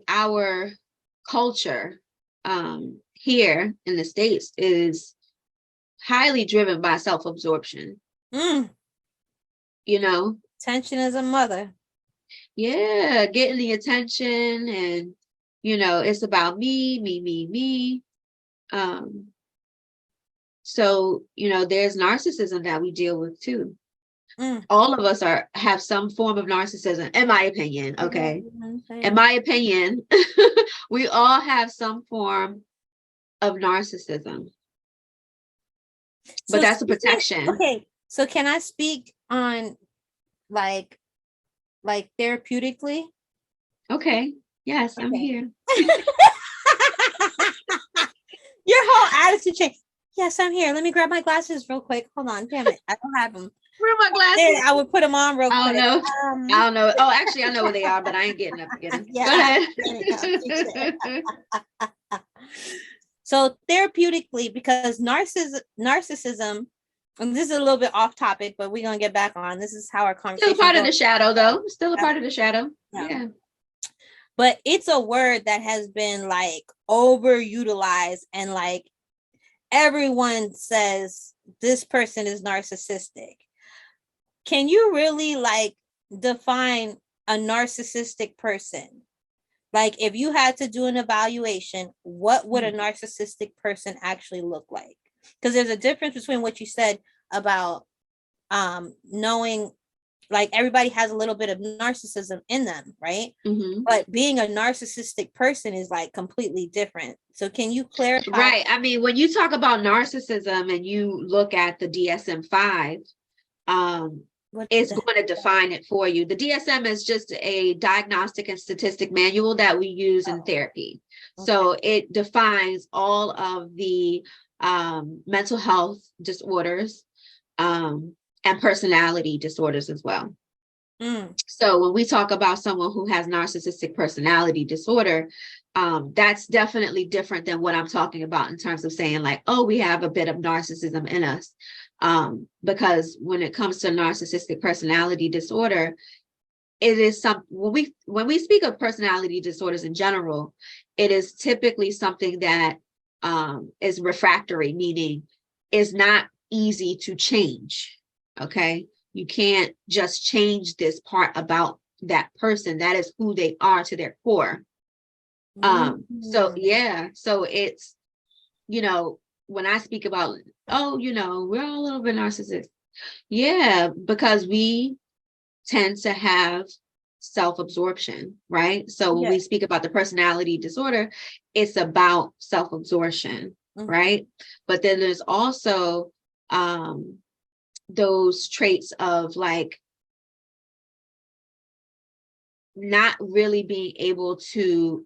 our culture here in the States is highly driven by self-absorption. You know? Attention is a mother. Yeah, getting the attention, and you know, it's about me. So, you know, there's narcissism that we deal with too. All of us have some form of narcissism, in my opinion. Okay. In my opinion, we all have some form of narcissism. But that's a protection. Okay. So can I speak on like therapeutically? Okay. Yes, I'm here. Your whole attitude changed. Yes, I'm here. Let me grab my glasses real quick. Hold on. Damn it. I don't have them. Where are my glasses? I would put them on real quick. I don't know. Oh, actually, I know where they are, but I ain't getting up to get them. Yeah. So therapeutically, because narcissism, and this is a little bit off topic, but we're going to get back on. This is how our conversation Still part of the shadow, though. Still a part of the shadow. Yeah. but it's a word that has been like overutilized, and like everyone says this person is narcissistic. Can you really like define a narcissistic person? Like, if you had to do an evaluation, what would a narcissistic person actually look like? Because there's a difference between what you said about knowing, like, everybody has a little bit of narcissism in them, right? But being a narcissistic person is like completely different. So can you clarify? Right. I mean, when you talk about narcissism and you look at the DSM-5, it's going to define it for you. The DSM is just a diagnostic and statistic manual that we use in therapy. Okay. So it defines all of the mental health disorders and personality disorders as well. So when we talk about someone who has narcissistic personality disorder, that's definitely different than what I'm talking about in terms of saying like, oh, we have a bit of narcissism in us. Because when it comes to narcissistic personality disorder, it is something, when we speak of personality disorders in general, it is typically something that is refractory, meaning is not easy to change. Okay. You can't just change this part about that person. That is who they are to their core. So yeah, so it's, when I speak about, oh, we're all a little bit narcissistic. Yeah, because we tend to have self-absorption, right? So when we speak about the personality disorder, it's about self-absorption, right? But then there's also those traits of like not really being able to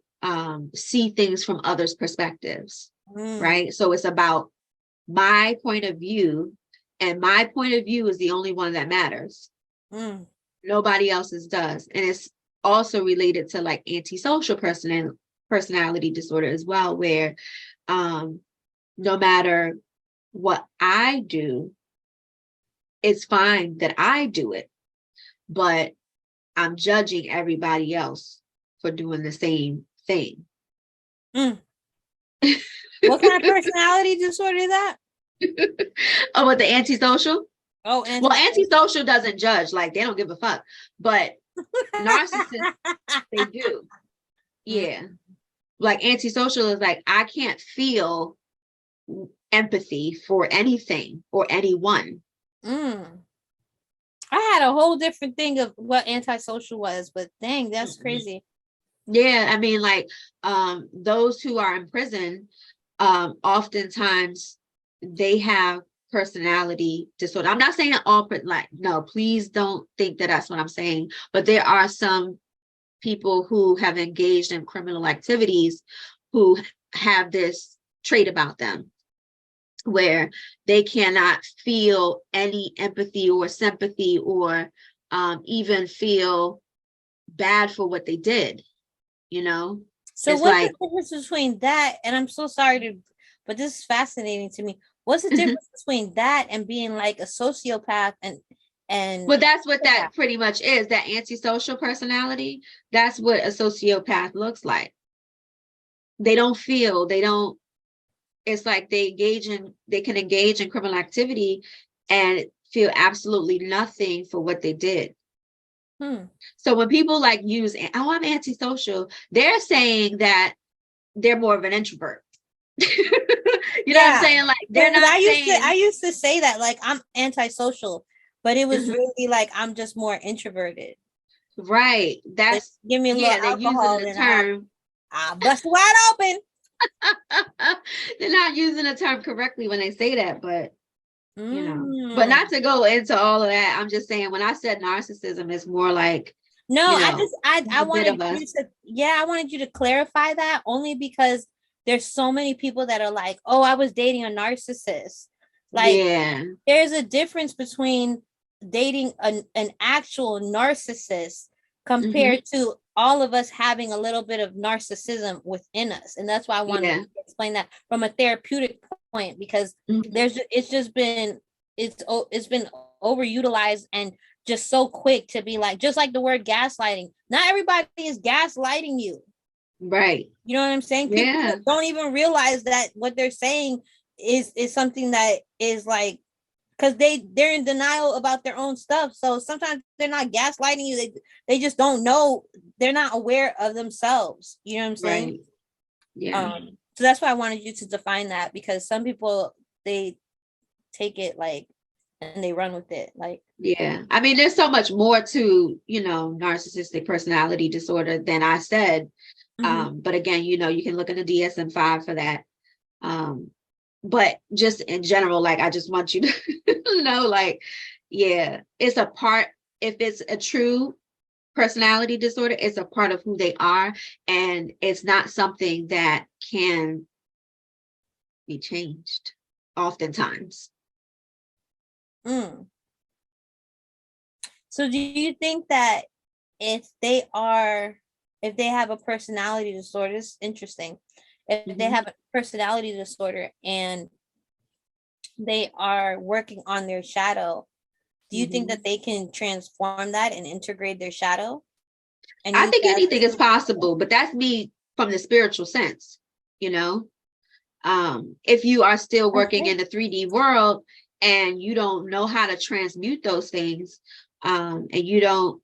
see things from others' perspectives, right? So it's about my point of view, and my point of view is the only one that matters. Nobody else's does. And it's also related to like antisocial personality disorder as well, where no matter what I do, it's fine that I do it, but I'm judging everybody else for doing the same thing. What kind of personality disorder is that? Oh, with the antisocial? Oh, well, antisocial doesn't judge, like they don't give a fuck. But narcissists, they do. Yeah. Like antisocial is like, I can't feel empathy for anything or anyone. I had a whole different thing of what antisocial was, but dang, that's crazy. Yeah, I mean, like those who are in prison, oftentimes they have personality disorder. I'm not saying all, like, no, please don't think that that's what I'm saying. But there are some people who have engaged in criminal activities who have this trait about them, where they cannot feel any empathy or sympathy or even feel bad for what they did, So it's what's like, the difference between that, and I'm so sorry but this is fascinating to me. What's the difference between that and being like a sociopath and well, that's what that pretty much is, that antisocial personality. That's what a sociopath looks like. They don't feel, it's like they can engage in criminal activity and feel absolutely nothing for what they did. So when people like use, oh, I'm antisocial, they're saying that they're more of an introvert. You know what I'm saying? Like they're not I used to say that, like, I'm antisocial, but it was really like I'm just more introverted. Right. That's give me a little alcohol using the term. I'll bust wide open. They're not using the term correctly when they say that, but but not to go into all of that. I'm just saying, when I said narcissism, it's more like, I wanted you to, I wanted you to clarify that, only because there's so many people that are like, oh, I was dating a narcissist. Like, there's a difference between dating an actual narcissist compared to all of us having a little bit of narcissism within us. And that's why I wanted to explain that from a therapeutic point, because it's been overutilized and just so quick to be like, just like the word gaslighting. Not everybody is gaslighting you. Right. You know what I'm saying? Yeah. People don't even realize that what they're saying is something that is like, because they're in denial about their own stuff. So sometimes they're not gaslighting you. They just don't know. They're not aware of themselves. You know what I'm saying? Right. Yeah. So that's why I wanted you to define that, because some people, they take it like, and they run with it. Like, yeah. I mean, there's so much more to, narcissistic personality disorder than I said. But again, you can look in the DSM-5 for that. But just in general, like, I just want you to know, like, yeah, it's a part, if it's a true personality disorder, it's a part of who they are. And it's not something that can be changed oftentimes. So do you think that if they have a personality disorder, it's interesting. If they have a personality disorder and they are working on their shadow, do you think that they can transform that and integrate their shadow? And I think anything is possible, but that's me from the spiritual sense, if you are still working in the 3D world and you don't know how to transmute those things, and you don't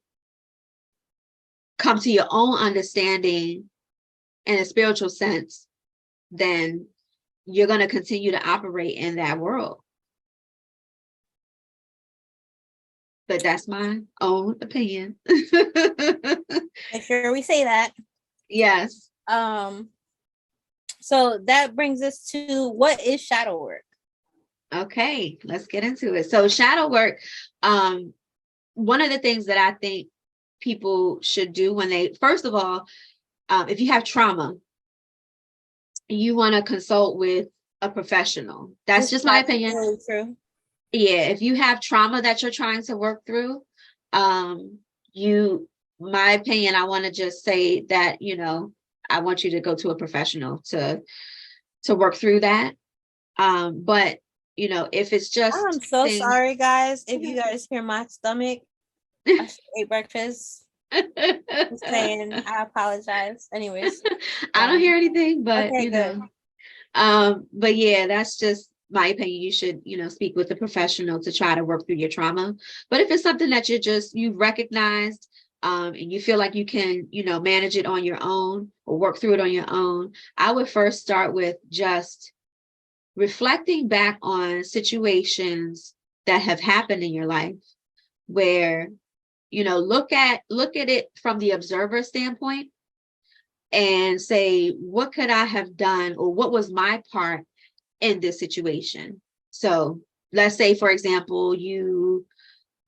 come to your own understanding in a spiritual sense, then you're going to continue to operate in that world. But that's my own opinion. Make sure we say that. Yes. So that brings us to, what is shadow work? Okay, let's get into it. So shadow work, one of the things that I think people should do when they, first of all, if you have trauma, you want to consult with a professional. That's just my opinion. Really true. Yeah, if you have trauma that you're trying to work through, my opinion, I want to just say that, I want you to go to a professional to work through that. But if it's just, I'm so sorry, guys, if you guys hear my stomach. I ate breakfast. Just saying, I apologize. Anyways, I don't hear anything, but okay, good. But yeah, that's just my opinion. You should, speak with a professional to try to work through your trauma. But if it's something that you've recognized, and you feel like you can, manage it on your own or work through it on your own, I would first start with just reflecting back on situations that have happened in your life where, look at it from the observer standpoint and say, what could I have done, or what was my part in this situation? So let's say, for example, you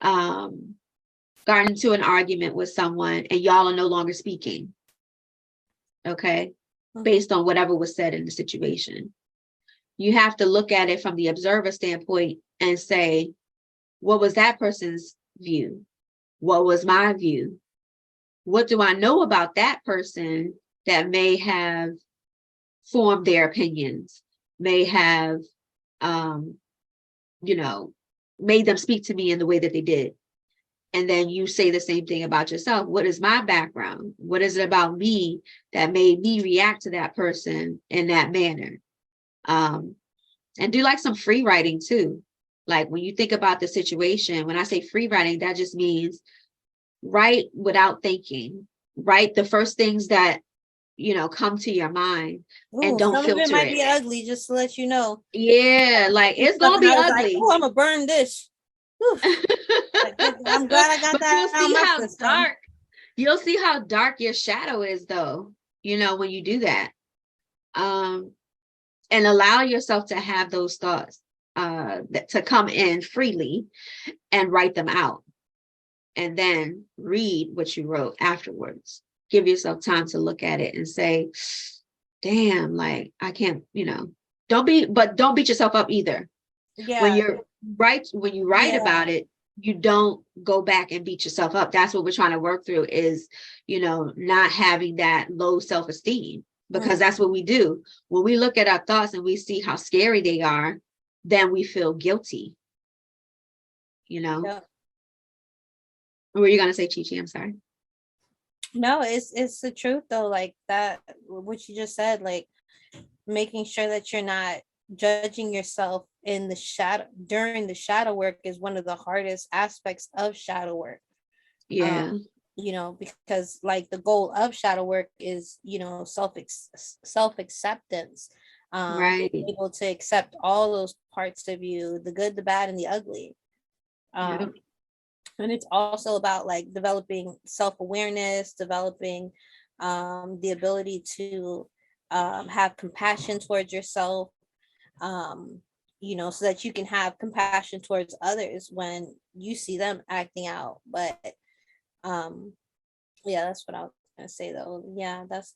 got into an argument with someone and y'all are no longer speaking. Okay. Based on whatever was said in the situation. You have to look at it from the observer standpoint and say, what was that person's view? What was my view? What do I know about that person that may have formed their opinions, may have, made them speak to me in the way that they did? And then you say the same thing about yourself. What is my background? What is it about me that made me react to that person in that manner? And do like some free writing too. Like when you think about the situation, when I say free writing, that just means write without thinking. Write the first things that, come to your mind. And don't filter it. Some of it might be ugly, just to let you know. Yeah, like it's gonna be ugly. Like, oh, I'm gonna burn this. I'm glad I got that. You'll see how dark your shadow is, though, when you do that. And allow yourself to have those thoughts to come in freely and write them out. And then read what you wrote afterwards. Give yourself time to look at it and say, damn, like I can't, don't beat yourself up either. Yeah. When you write about it, you don't go back and beat yourself up. That's what we're trying to work through is, not having that low self-esteem, because that's what we do. When we look at our thoughts and we see how scary they are, then we feel guilty, Yeah. Or were you gonna say Chi? I'm sorry. No, it's the truth though, like that what you just said, like making sure that you're not judging yourself in the shadow during the shadow work is one of the hardest aspects of shadow work. Yeah. You know, because like the goal of shadow work is, you know, self acceptance, being Right. able to accept all those parts of you, the good, the bad, and the ugly. Yep. um and it's also about like developing self-awareness, developing the ability to have compassion towards yourself, um you know, so that you can have compassion towards others when you see them acting out. But um yeah, that's what I was gonna say though. Yeah, that's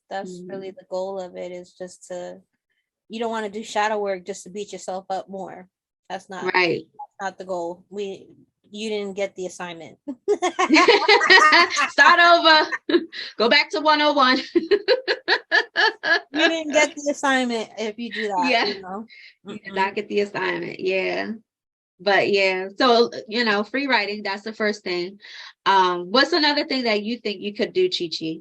really Mhm. the goal of it, is just to, you don't want to do shadow work just to beat yourself up more. That's Right. not the goal. You didn't get the assignment. Start over. Go back to 101. You didn't get the assignment if you do that, Yeah. you know. You did Mm-mm. not get the assignment. Yeah. But yeah, so free writing, that's the first thing. What's another thing that you think you could do, Chi Chi,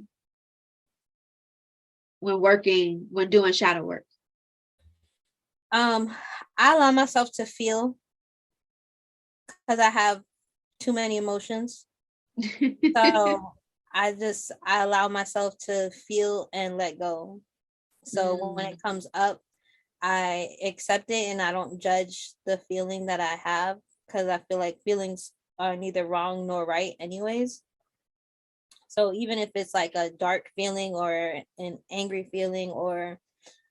when doing shadow work? um I allow myself to feel, because I have too many emotions. So I allow myself to feel and let go. So when Mm, it comes up, I accept it and I don't judge the feeling that I have, because I feel like feelings are neither wrong nor right anyways. So even if it's like a dark feeling or an angry feeling or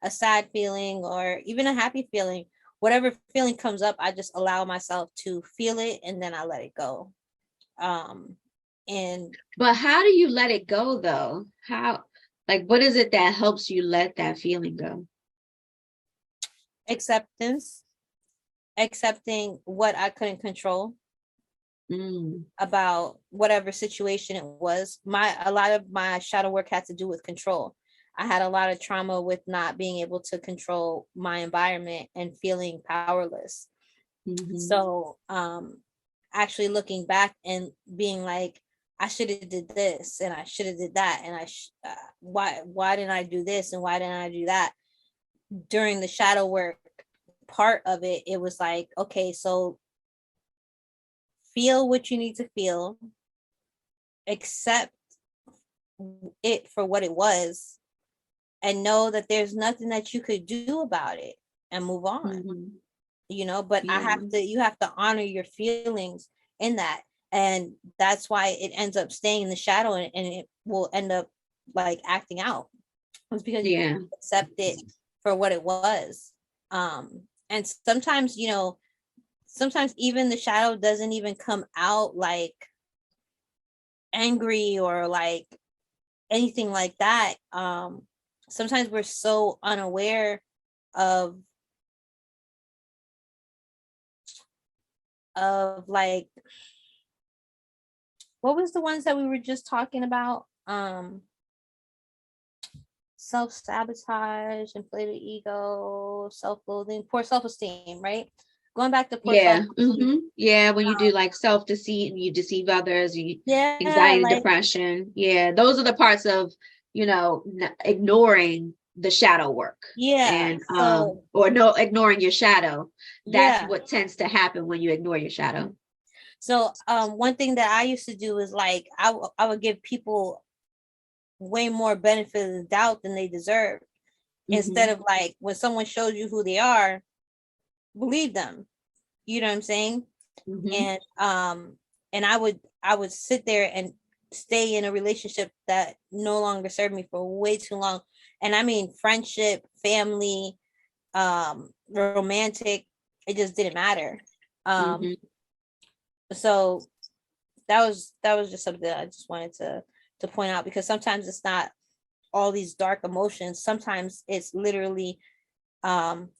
a sad feeling or even a happy feeling, whatever feeling comes up, I just allow myself to feel it and then I let it go. Um and but how do you let it go though? Like, what is it that helps you let that feeling go? acceptance, accepting what I couldn't control Mm, about whatever situation it was. A lot of my shadow work had to do with control. I had a lot of trauma with not being able to control my environment and feeling powerless. mhm. So actually looking back and being like, I should have did this and I should have did that, and why didn't I do this and why didn't I do that? During the shadow work part of it, it was like, okay, so feel what you need to feel, accept it for what it was, and know that there's nothing that you could do about it, and move on. Mhm. You know, but Yeah. you have to honor your feelings in that. And that's why it ends up staying in the shadow, and it will end up like acting out. It's because you Yeah. accept it for what it was. And sometimes, you know, sometimes even the shadow doesn't even come out like angry or like anything like that. Sometimes we're so unaware of like, what was the ones that we were just talking about? Self-sabotage, inflated ego, self-loathing, poor self-esteem, right? Going back to poor Yeah. self-esteem. Yeah. When you do like self-deceit and you deceive others, Yeah, anxiety, like, depression. Yeah. Those are the parts of, ignoring the shadow work yeah. and, So or no, ignoring your shadow. That's yeah. what tends to happen when you ignore your shadow. So one thing that I used to do is like I would give people way more benefit of the doubt than they deserve. Instead Hmm. of like when someone shows you who they are, believe them. You know what I'm saying? Hmm. And I would sit there and stay in a relationship that no longer served me for way too long. And I mean friendship, family, romantic, it just didn't matter. Um, Hmm. so that was just something that I just wanted to point out, because sometimes it's not all these dark emotions. Sometimes it's literally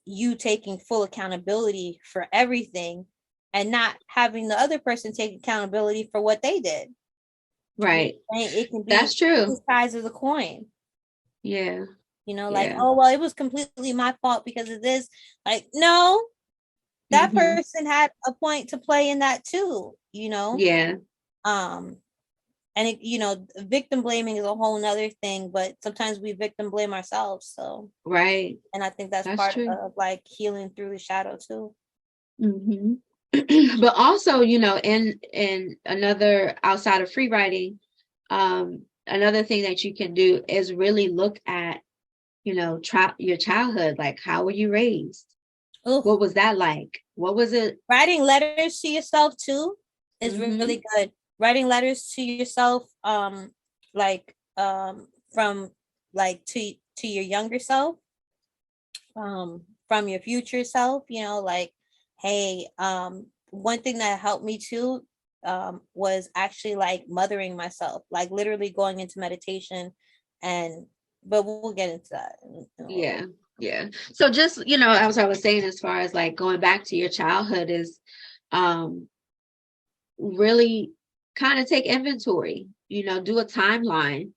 you taking full accountability for everything and not having the other person take accountability for what they did. Right. It can That's be true. two sides of the coin. Yeah. You know, like, Yeah. oh well, it was completely my fault because of this. Like, no, that Hmm. person had a point to play in that too, you know. Yeah. Um and it, victim blaming is a whole nother thing, but sometimes we victim blame ourselves. So Right. and I think that's That's part true. of like healing through the shadow too. Hmm. But also, in another outside of free writing, another thing that you can do is really look at, your childhood. Like, how were you raised? Ooh, What was that like? What was it? writing letters to yourself too is Hmm. really good. Writing letters to yourself, like from like to your younger self, from your future self, like, hey, one thing that helped me too, was actually like mothering myself, like literally going into meditation, and but we'll get into that in a little. Yeah. Yeah. So just, as I was saying, as far as like going back to your childhood is, um, really kind of take inventory, do a timeline,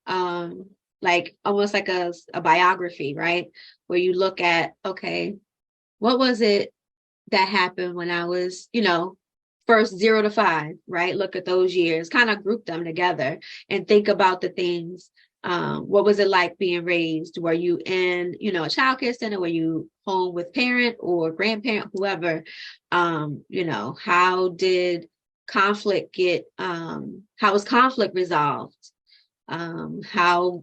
um, like almost like a biography, right? Where you look at, okay, what was it that happened when I was, first 0 to 5, right? Look at those years, kind of group them together and think about the things. What was it like being raised? Were you in, a child care center? Were you home with parent or grandparent, whoever? How did conflict how was conflict resolved? How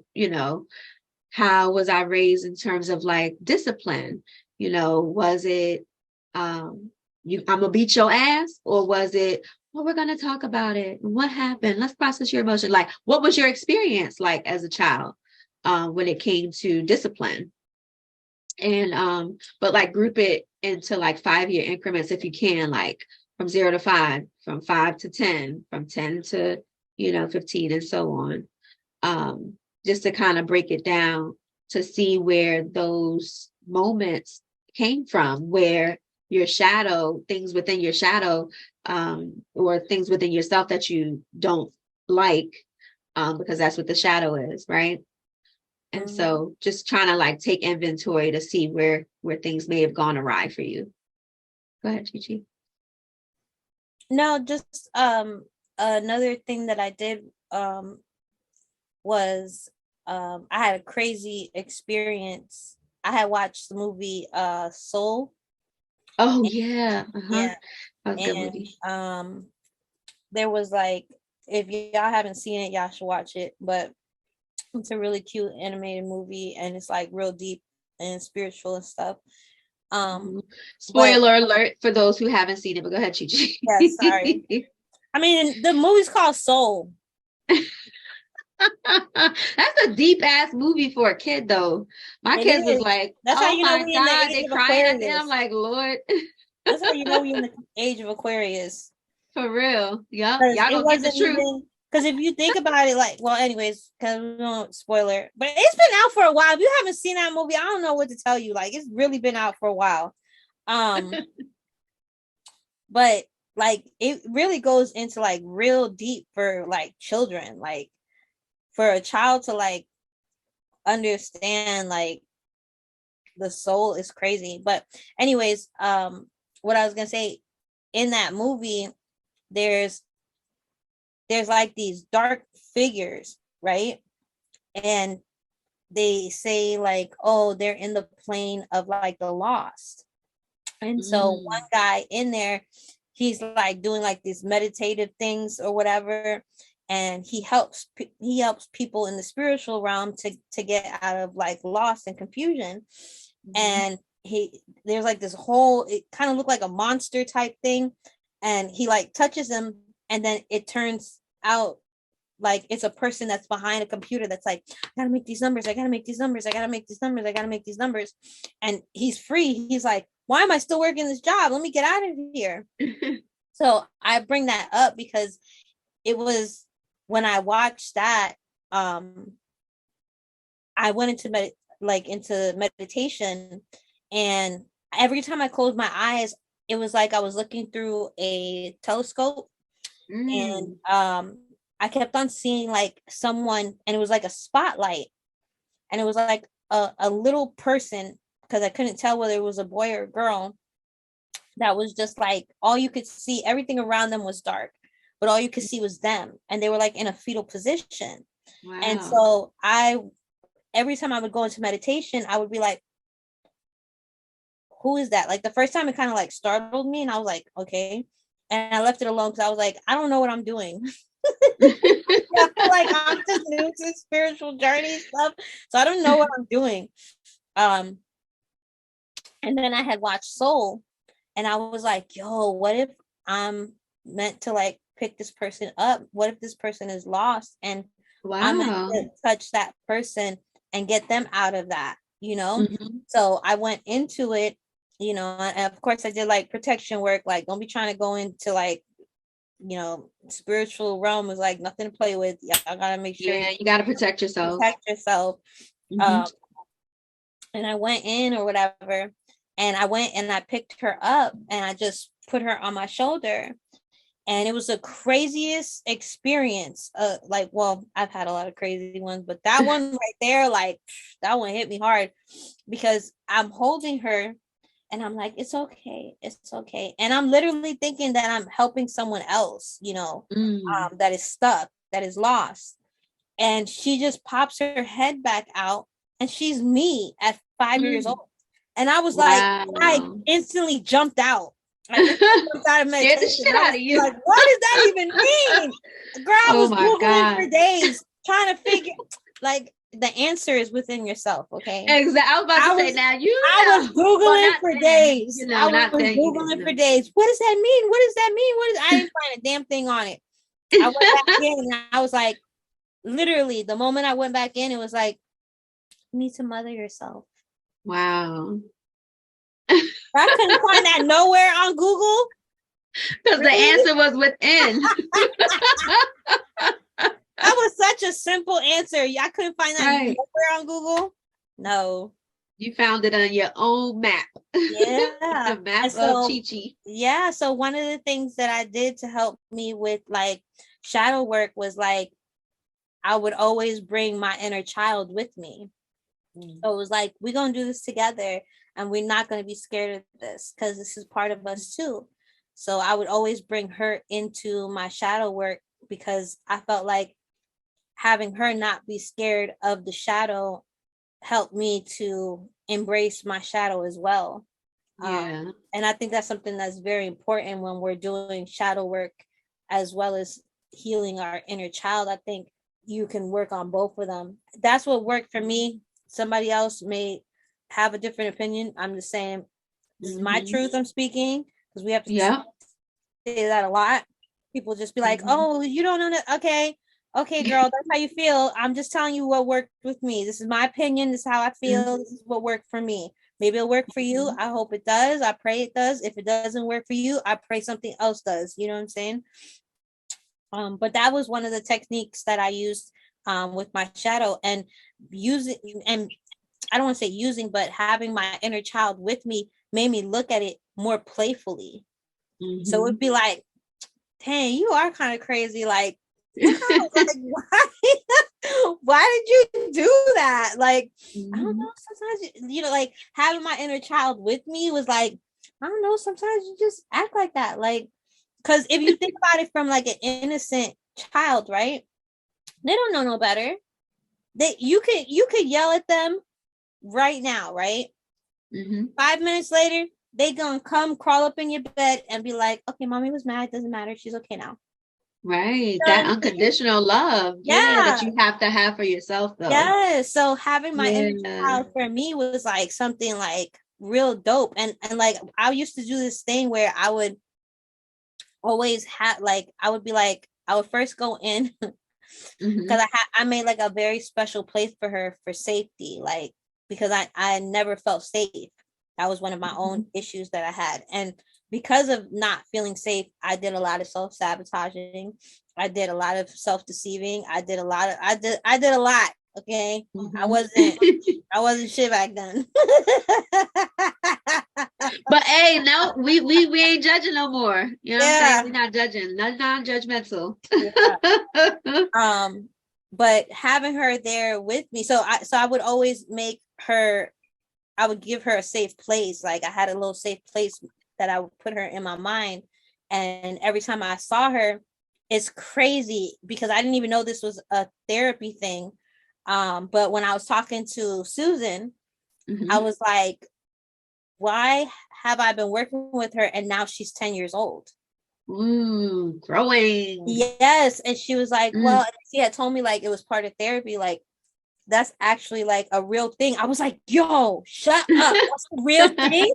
was I raised in terms of like discipline? Was it, I'm gonna beat your ass, or was it, well, we're gonna talk about it. What happened? Let's process your emotion. Like, what was your experience like as a child, when it came to discipline? And but like group it into like 5-year increments if you can, like from 0 to 5, from 5 to 10, from 10 to 15, and so on. Just to kind of break it down to see where those moments came from, where your shadow, things within your shadow, or things within yourself that you don't like, because that's what the shadow is, right? And Mhm. so just trying to like take inventory to see where things may have gone awry for you. Go ahead, Chi. No, just another thing that I did was I had a crazy experience. I had watched the movie Soul. Oh And, yeah. Uh-huh. yeah, That was a good and movie. there was like, if y'all haven't seen it, y'all should watch it. But it's a really cute animated movie, and it's like real deep and spiritual and stuff. Um, Mhm. but Spoiler alert for those who haven't seen it, but go ahead, yeah, sorry. Chi. I mean, the movie's called Soul. That's a deep ass movie for a kid, though. My It kids was is. like, That's how "Oh you know my we in the God," age they of crying at the end. I'm Aquarius. like, Lord, That's how you know we in the age of Aquarius. for real. Yep, Because y'all it gonna get the wasn't truth. even, because if you think about it, like, well, anyways, because we don't spoiler, but it's been out for a while. If you haven't seen that movie, I don't know what to tell you. Like, it's really been out for a while. Um, but like it really goes into like real deep for like children, like for a child to like understand like the soul is crazy. But anyways, what I was gonna say, in that movie, there's like these dark figures, right? And they say like, oh, they're in the plane of like the lost. And so one Mm, guy in there, he's like doing like these meditative things or whatever, and he helps people in the spiritual realm to get out of like loss and confusion. mhm, And there's like this whole, it kind of looked like a monster type thing, and he like touches him, and then it turns out like it's a person that's behind a computer that's like, I gotta make these numbers, I gotta make these numbers, I gotta make these numbers, I gotta make these numbers. And he's free. He's like, why am I still working this job? Let me get out of here. So I bring that up because it was when I watched that, um, I went into into meditation, and every time I closed my eyes, it was like I was looking through a telescope, and mm, I kept on seeing like someone, and it was like a spotlight, and it was like a little person, because I couldn't tell whether it was a boy or a girl, that was just like all you could see, everything around them was dark, but all you could see was them, and they were like in a fetal position. Wow. And so every time I would go into meditation, I would be like, who is that? Like the first time it kind of like startled me, and I was like, okay. And I left it alone because I was like, I don't know what I'm doing. I feel like I'm just new to spiritual journey stuff, so I don't know what I'm doing. And then I had watched Soul, and I was like, yo, what if I'm meant to like pick this person up? What if this person is lost and I'm meant to touch that person and get them out of that, you know? So I went into it, you know, and of course I did like protection work, like don't be trying to go into like, you know, spiritual realm is like nothing to play with. I gotta make sure you gotta protect yourself. And I went in or whatever, and I went and I picked her up and I just put her on my shoulder, and it was the craziest experience. Like, well, I've had a lot of crazy ones, but that one right there, like that one hit me hard, because I'm holding her and I'm like, it's okay. And I'm literally thinking that I'm helping someone else, you know, that is stuck, that is lost. And she just pops her head back out, and she's me at 5 years old. And I was like, I instantly jumped out. Like, jumped out of meditation. Scared the shit out of you. Like, what does that even mean? Girl, I was Googling for days trying to figure, like, the answer is within yourself, okay? Exactly. I was about to say, now I was Googling for days. You know, I was Googling for days. What does that mean? I didn't find a damn thing on it. I went back in and I was like, literally, the moment I went back in, it was like, you need to mother yourself. Wow. I couldn't find that nowhere on Google. Because the answer was within. That was such a simple answer. I couldn't find that nowhere on Google. No. You found it on your own map. Yeah. The map of Chi-Chi. Yeah. So one of the things that I did to help me with like shadow work was like, I would always bring my inner child with me. So it was like, we're going to do this together, and we're not going to be scared of this because this is part of us too. So I would always bring her into my shadow work because I felt like having her not be scared of the shadow helped me to embrace my shadow as well. Yeah. And I think that's something that's very important when we're doing shadow work as well as healing our inner child. I think you can work on both of them. That's what worked for me. Somebody else may have a different opinion. I'm just saying, this is my truth I'm speaking, because we have to say that a lot. People just be like, oh, you don't know that. Okay, girl, that's how you feel. I'm just telling you what worked with me. This is my opinion. This is how I feel. This is what worked for me. Maybe it'll work for you. I hope it does. I pray it does. If it doesn't work for you, I pray something else does. You know what I'm saying? But that was one of the techniques that I used with my shadow, and using, and I don't want to say using, but having my inner child with me made me look at it more playfully. So it'd be like, dang, you are kind of crazy. Like, like why did you do that? Like, I don't know. Sometimes, you know, like having my inner child with me was like, I don't know. Sometimes you just act like that. Like, because if you think about it from like an innocent child, right? They don't know no better. You could yell at them right now, right? 5 minutes later, they gonna come crawl up in your bed and be like, okay, mommy was mad, doesn't matter, she's okay now. Right. That unconditional love. Yeah, that you have to have for yourself though. Yeah. So having my inner child for me was like something like real dope. And like I used to do this thing where I would always have like, I would be like, I would first go in because I made like a very special place for her for safety, like because I never felt safe. That was one of my own issues that I had, and because of not feeling safe, I did a lot of self-sabotaging. I did a lot of self-deceiving. I did a lot. Okay, I wasn't shit back then. But hey, no, we ain't judging no more. You know what I'm saying? We're not judging. Non-judgmental. But having her there with me, so I would always make her, I would give her a safe place. Like I had a little safe place that I would put her in my mind. And every time I saw her, it's crazy because I didn't even know this was a therapy thing. But when I was talking to Susan, I was like, why have I been working with her and now she's 10 years old? Growing. Yes. And she was like, well, she had told me like it was part of therapy, like that's actually like a real thing. I was like, yo, shut up. That's a real thing.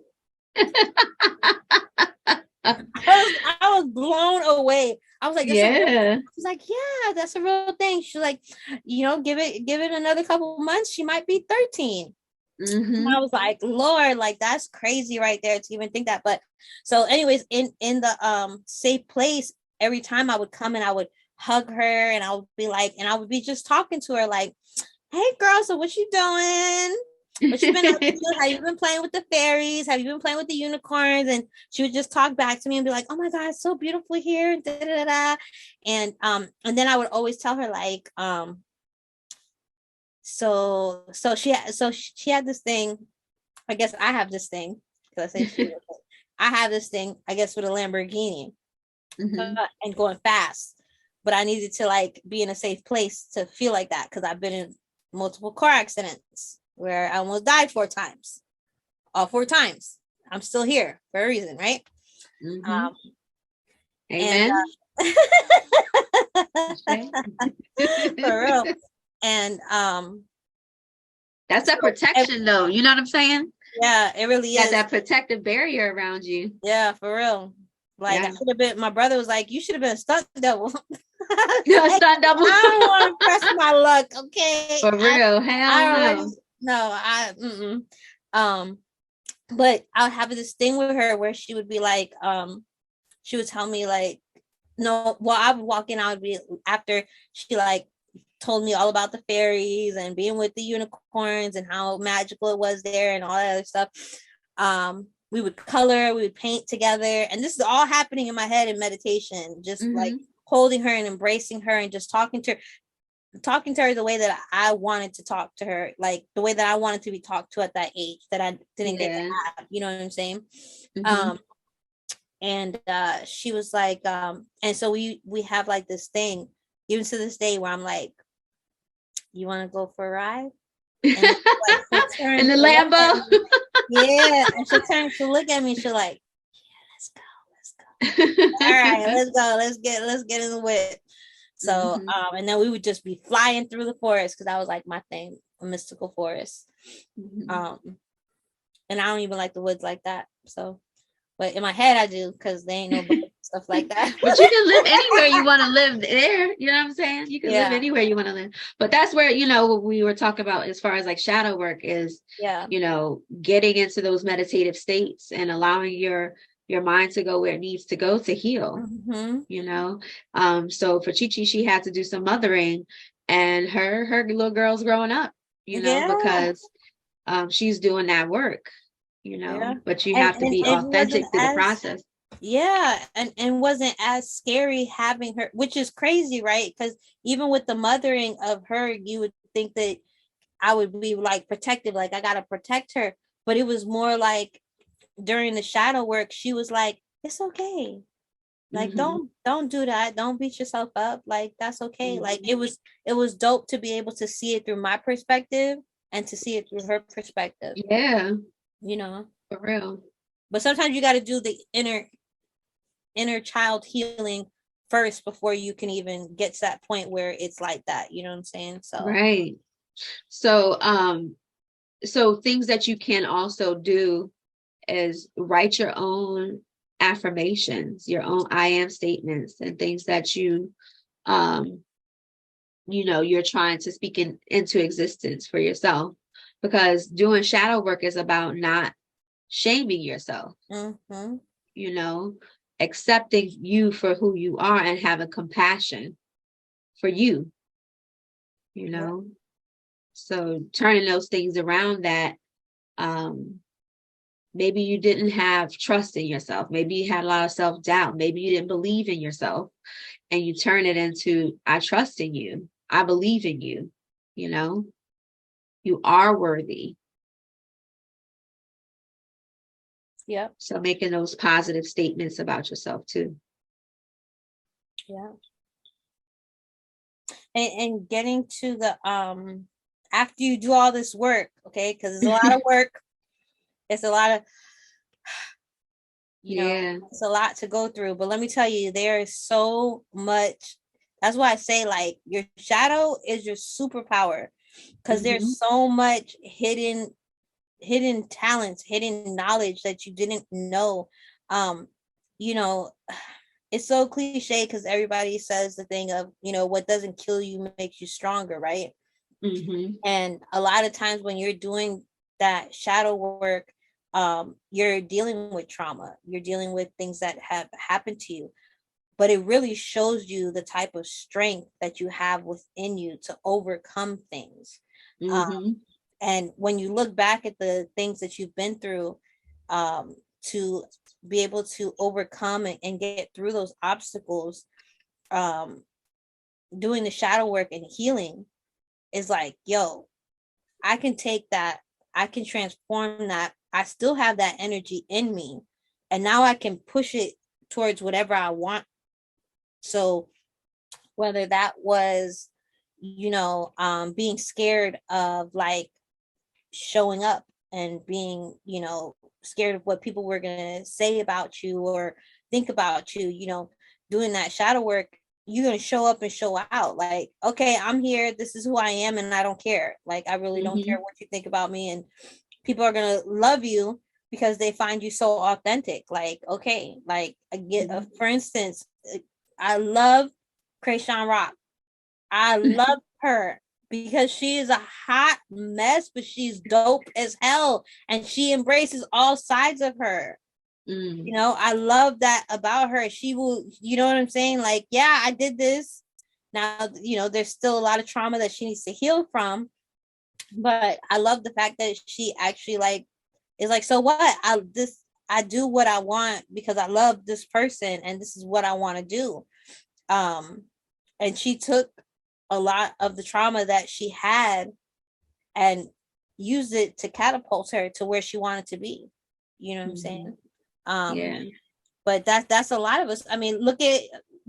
I was blown away. I was like, she's like, yeah, that's a real thing. She's like, give it another couple of months. She might be 13. And I was like, Lord, like that's crazy right there to even think that. But so anyways, in the safe place, every time I would come and I would hug her and I would be like, and I would be just talking to her like, hey girl, so what you doing? What you been up to? Have you been playing with the fairies? Have you been playing with the unicorns? And she would just talk back to me and be like, oh my God, it's so beautiful here. Da, da, da, da. And then I would always tell her like, so she had this thing. I guess I have this thing. Because I say I have this thing, I guess, with a Lamborghini and going fast. But I needed to like be in a safe place to feel like that because I've been in multiple car accidents where I almost died 4 times. All 4 times. I'm still here for a reason, right? Amen. For real. And that's that protection though. You know what I'm saying? Yeah, it really got is. That protective barrier around you. Yeah, for real. Like I should have been, my brother was like, you should have been a stunt double. Stunt double. I don't want to press my luck, okay? For real. Hell no. But I would have this thing with her where she would be like, she would tell me like, no, well, I would walk in, I would be after she like told me all about the fairies and being with the unicorns and how magical it was there and all that other stuff. We would color, we would paint together, and this is all happening in my head in meditation, just like holding her and embracing her and just talking to her the way that I wanted to talk to her, like the way that I wanted to be talked to at that age that I didn't get to have, you know what I'm saying? And she was like, and so we have like this thing, even to this day, where I'm like, you want to go for a ride? And like, in the Lambo? Yeah, and she'll look at me, she'll like, yeah, let's go. All right, let's go. Let's get in the whip. So and then we would just be flying through the forest because that was like my thing, a mystical forest. And I don't even like the woods like that. So, but in my head I do because they ain't no stuff like that. But you can live anywhere you want to live there. You know what I'm saying? You can live anywhere you want to live. But that's where, what we were talking about as far as like shadow work is, getting into those meditative states and allowing your mind to go where it needs to go to heal. So for Chi-Chi, she had to do some mothering, and her little girl's growing up, because she's doing that work, but you have to be authentic through the process. Yeah, and wasn't as scary having her, which is crazy, right? Because even with the mothering of her, you would think that I would be like protective, like I gotta protect her, but it was more like during the shadow work, she was like, it's okay, like don't do that, don't beat yourself up, like that's okay. Like it was dope to be able to see it through my perspective and to see it through her perspective. For real. But sometimes you got to do the inner child healing first before you can even get to that point where it's like that, you know what I'm saying? So right. So things that you can also do is write your own affirmations, your own I am statements, and things that you're trying to speak into existence for yourself, because doing shadow work is about not shaming yourself, accepting you for who you are and having compassion for you, so turning those things around that maybe you didn't have trust in yourself, maybe you had a lot of self-doubt, maybe you didn't believe in yourself, and you turn it into, I trust in you, I believe in you, you are worthy. So making those positive statements about yourself too. and getting to the after you do all this work, okay, because it's a lot of work, it's a lot of, you know, Yeah. it's a lot to go through. But let me tell you, there is so much. That's why I say, like, your shadow is your superpower, because there's so much hidden talents, hidden knowledge that you didn't know. You know, it's so cliche because everybody says the thing of, you know, what doesn't kill you makes you stronger, right? And a lot of times when you're doing that shadow work, you're dealing with trauma, you're dealing with things that have happened to you, but it really shows you the type of strength that you have within you to overcome things. And when you look back at the things that you've been through, to be able to overcome and get through those obstacles, doing the shadow work and healing is like, yo, I can take that, I can transform that. I still have that energy in me, and now I can push it towards whatever I want. So whether that was, you know, being scared of like showing up and being, you know, scared of what people were going to say about you or think about you, you know, doing that shadow work, you're going to show up and show out like, okay, I'm here, this is who I am, and I don't care. Like, I really don't care what you think about me, and people are going to love you because they find you so authentic. Like, okay, like I get for instance, I love Krayshawn Rock. I love her because she is a hot mess, but she's dope as hell, and she embraces all sides of her. You know, I love that about her. She will, you know what I'm saying? Like, yeah, I did this. Now, you know, there's still a lot of trauma that she needs to heal from, but I love the fact that she actually like is like, so what? I do what I want because I love this person and this is what I want to do. And she took a lot of the trauma that she had and used it to catapult her to where she wanted to be. You know what I'm saying? Yeah. But that's a lot of us. I mean, look at,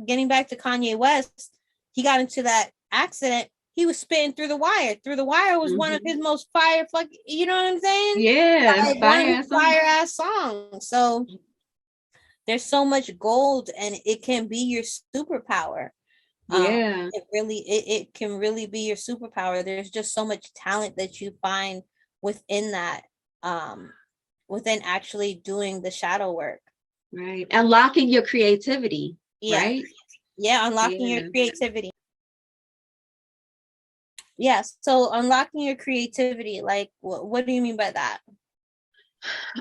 getting back to Kanye West. He got into that accident. He was spitting through the wire. Through the Wire was one of his most fire you know what I'm saying? Yeah, like one of his fire ass songs. So there's so much gold, and it can be your superpower. Yeah. It can really be your superpower. There's just so much talent that you find within that, within actually doing the shadow work. Right. Unlocking your creativity. Yeah. Right. Yeah, unlocking your creativity. Yes. So unlocking your creativity, like what do you mean by that?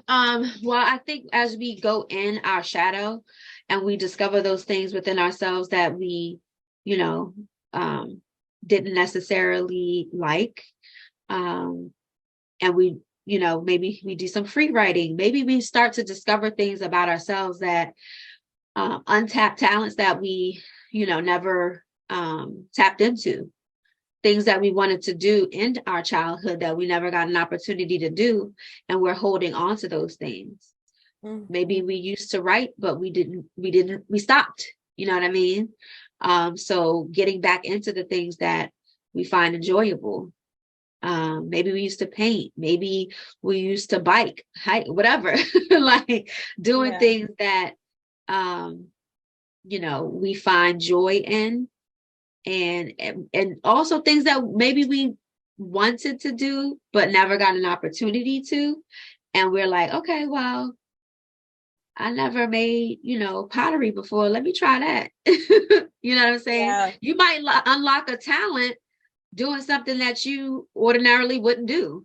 Well, I think as we go in our shadow and we discover those things within ourselves that we, you know, didn't necessarily like, and we, you know, maybe we do some free writing, maybe we start to discover things about ourselves that untapped talents that we, you know, never tapped into, things that we wanted to do in our childhood that we never got an opportunity to do, and we're holding on to those things. Maybe we used to write, but we stopped, you know what I mean? So getting back into the things that we find enjoyable. Maybe we used to paint, maybe we used to bike, hike, whatever, like doing things that, you know, we find joy in, and also things that maybe we wanted to do but never got an opportunity to, and we're like, okay, well, I never made, you know, pottery before, let me try that. You know what I'm saying? You might unlock a talent doing something that you ordinarily wouldn't do,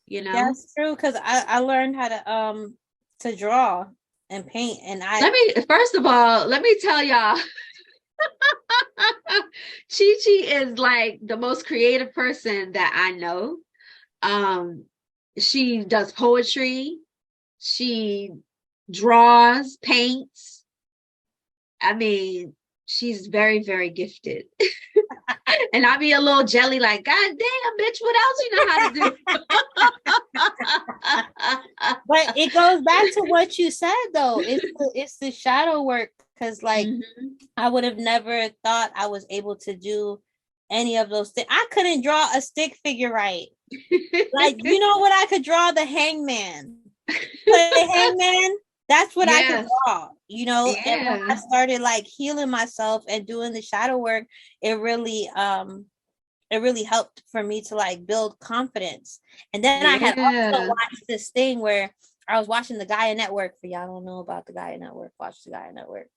you know. That's true, because I learned how to draw and paint, and first of all, let me tell y'all, Chi Chi is like the most creative person that I know. She does poetry, she draws, paints. I mean, she's very, very gifted. And I'll be a little jelly, like, God damn, bitch, what else you know how to do? But it goes back to what you said, though. It's the shadow work, because like I would have never thought I was able to do any of those things. I couldn't draw a stick figure right. Like, you know what? I could draw the hangman. The hangman, that's what I could draw, you know. Yeah. And when I started like healing myself and doing the shadow work, it really helped for me to like build confidence. And then I had also watched this thing where I was watching the Gaia Network. For y'all don't know about the Gaia Network, watch the Gaia Network.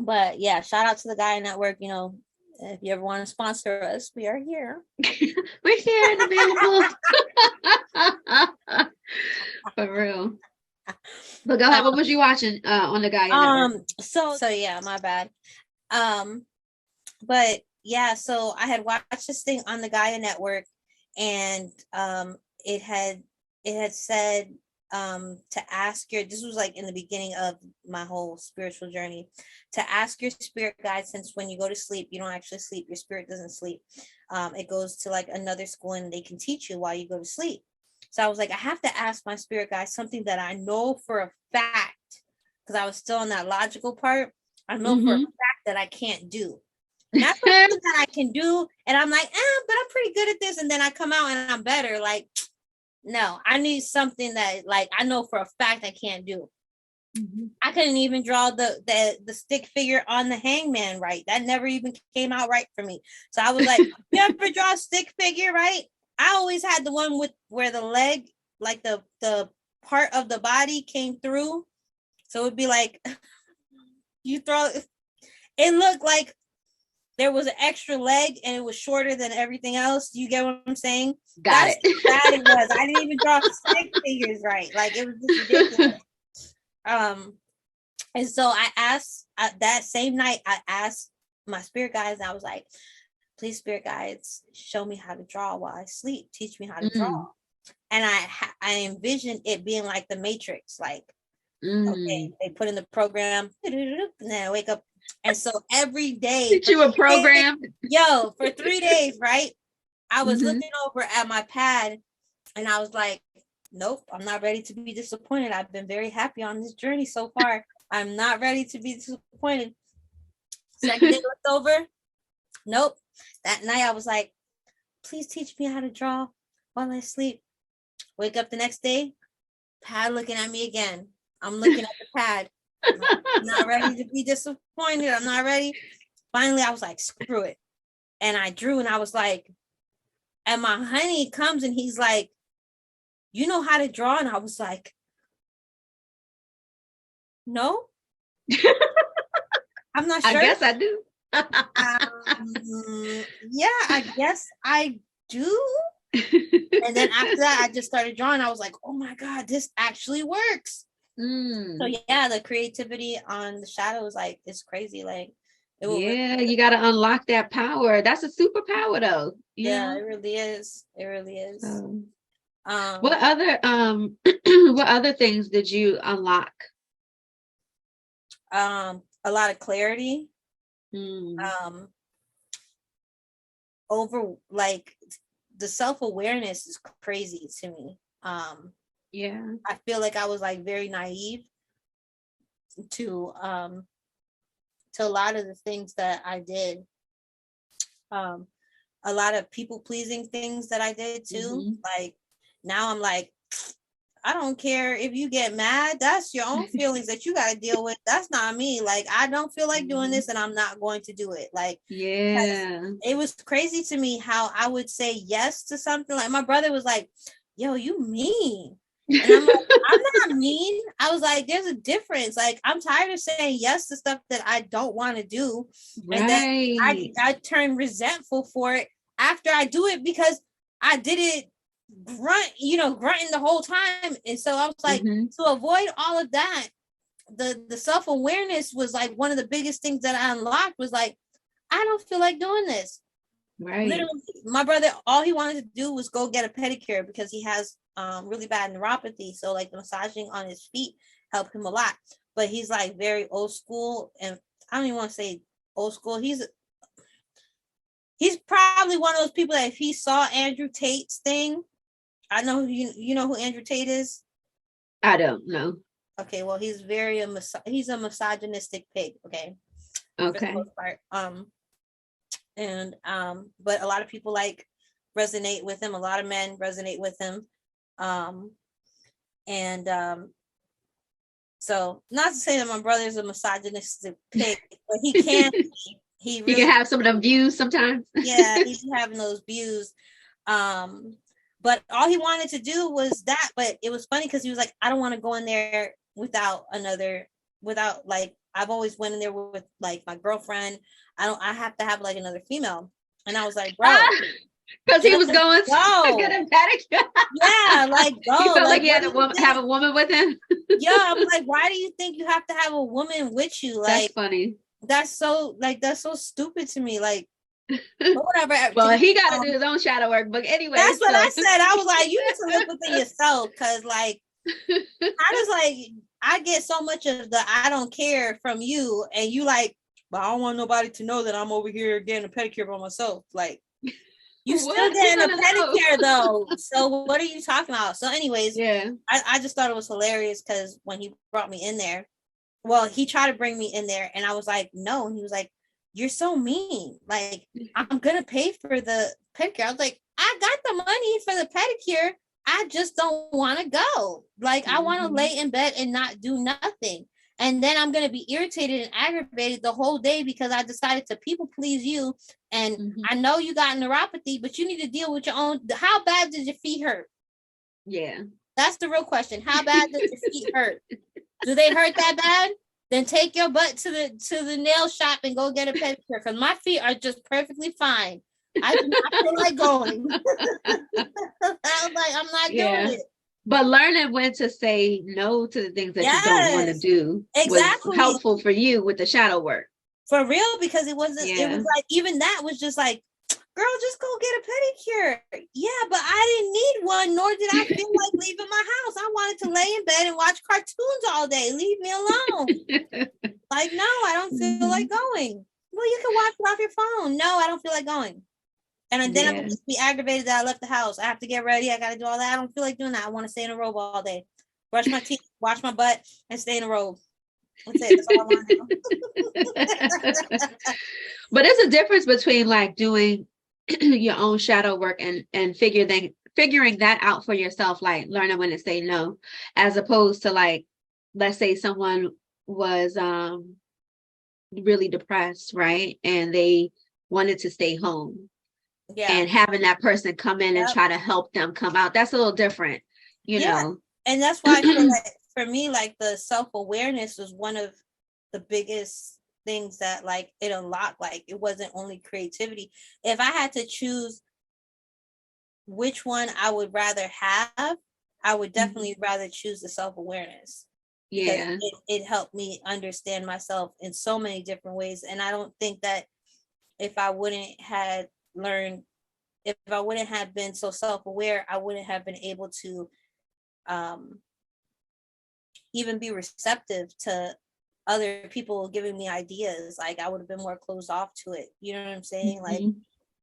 But yeah, shout out to the Gaia Network. You know, if you ever want to sponsor us, we are here. We're here and available. For real. But go ahead. What was you watching on the Gaia Network? So yeah, my bad. But yeah, so I had watched this thing on the Gaia Network, and it had said to ask your, this was like in the beginning of my whole spiritual journey, to ask your spirit guide, since when you go to sleep, you don't actually sleep, your spirit doesn't sleep. It goes to like another school and they can teach you while you go to sleep. So I was like, I have to ask my spirit guide something that I know for a fact, because I was still on that logical part. I know for a fact that I can't do. And that's something that I can do. And I'm like, but I'm pretty good at this. And then I come out and I'm better. Like, no, I need something that like I know for a fact I can't do. I couldn't even draw the stick figure on the hangman right. That never even came out right for me. So I was like, you ever draw a stick figure, right? I always had the one with where the leg, like the part of the body came through. So it'd be like, you throw, it looked like there was an extra leg and it was shorter than everything else. You get what I'm saying? Got it. That's how bad it was. I didn't even draw stick figures right. Like, it was just ridiculous. And so I asked, that same night, I asked my spirit guides, and I was like, please, spirit guides, show me how to draw while I sleep. Teach me how to draw. And I envisioned it being like the Matrix, like, okay, they put in the program, and then I wake up. And so every day, did you a program? For 3 days, right? I was looking over at my pad and I was like, nope, I'm not ready to be disappointed. I've been very happy on this journey so far. I'm not ready to be disappointed. Second day looked over. Nope. That night I was like, please teach me how to draw while I sleep. Wake up the next day, pad looking at me again. I'm looking at the pad. I'm not ready to be disappointed. I'm not ready. Finally, I was like, screw it. And I drew, and I was like, and my honey comes and he's like, you know how to draw? And I was like, no. I'm not sure. I guess I do. Yeah, I guess I do. And then after that, I just started drawing. I was like, oh my God, this actually works. So yeah, the creativity on the shadows, like, it's crazy. Like, you got to unlock that power. That's a superpower, though. Yeah, it really is. It really is. What other what other things did you unlock? A lot of clarity. Over, like, the self-awareness is crazy to me. I feel like I was like very naive to a lot of the things that I did. A lot of people pleasing things that I did too. Like, now I'm like, I don't care if you get mad. That's your own feelings that you got to deal with. That's not me. Like, I don't feel like doing this, and I'm not going to do it. Like, it was crazy to me how I would say yes to something. Like, my brother was like, yo, you mean? And I'm like, I'm not mean. I was like, there's a difference. Like, I'm tired of saying yes to stuff that I don't want to do. And then I turn resentful for it after I do it, because I did it grunting the whole time. And so I was like, to avoid all of that, the self-awareness was like one of the biggest things that I unlocked. Was like, I don't feel like doing this. Literally, my brother, all he wanted to do was go get a pedicure because he has really bad neuropathy. So like, the massaging on his feet helped him a lot. But he's like very old school, and I don't even want to say old school. He's probably one of those people that if he saw Andrew Tate's thing, I know you know who Andrew Tate is. I don't know. Okay, well, he's a misogynistic pig. Okay. For the most part. And but a lot of people like resonate with him. A lot of men resonate with him. And so not to say that my brother's a misogynistic pig, but he can he You really can have some of them views sometimes. yeah, he's having those views. But all he wanted to do was that. But it was funny because he was like, I don't want to go in there without like, I've always went in there with like my girlfriend. I have to have like another female. And I was like, bro, Because he was going go. to get a pedicure. Yeah, like go. He felt like he had to have a woman with him. Yeah, I'm like, why do you think you have to have a woman with you? Like, that's funny. That's so stupid to me. Like, whatever. Well, he got to do his own shadow work. But anyway, that's what I said. I was like, you need to look within yourself, because like, I was like, I get so much of the I don't care from you, and you like, but I don't want nobody to know that I'm over here getting a pedicure by myself. Like, you still getting a pedicure though. So what are you talking about? So anyways, yeah, I just thought it was hilarious because when he brought me in there, well, he tried to bring me in there and I was like, no. And he was like, you're so mean. Like, I'm going to pay for the pedicure. I was like, I got the money for the pedicure. I just don't want to go. Like, I want to lay in bed and not do nothing. And then I'm going to be irritated and aggravated the whole day because I decided to people please you. And I know you got neuropathy, but you need to deal with your own. How bad did your feet hurt? Yeah. That's the real question. How bad did your feet hurt? Do they hurt that bad? Then take your butt to the nail shop and go get a pedicure, because my feet are just perfectly fine. I do not feel like going. I was like, I'm not doing it. But learning when to say no to the things that you don't want to do was helpful for you with the shadow work. For real, because it wasn't, it was like, even that was just like, girl, just go get a pedicure. Yeah, but I didn't need one, nor did I feel like leaving my house. I wanted to lay in bed and watch cartoons all day. Leave me alone. Like, no, I don't feel like going. Well, you can watch it off your phone. No, I don't feel like going. And then I'm going to be aggravated that I left the house. I have to get ready. I got to do all that. I don't feel like doing that. I want to stay in a robe all day. Brush my teeth, wash my butt, and stay in a robe. That's it. That's all I want to do. But there's a difference between like doing your own shadow work and figuring that out for yourself, like learning when to say no, as opposed to like, let's say someone was really depressed, right? And they wanted to stay home. Yeah. And having that person come in and try to help them come out. That's a little different, you know. And that's why I feel like for me, like the self-awareness was one of the biggest things that like it unlocked. Like it wasn't only creativity. If I had to choose which one I would rather have, I would definitely rather choose the self-awareness. Yeah, it helped me understand myself in so many different ways. And I don't think that if I wouldn't have been so self-aware, I wouldn't have been able to even be receptive to other people giving me ideas. Like I would have been more closed off to it. You know what I'm saying? Like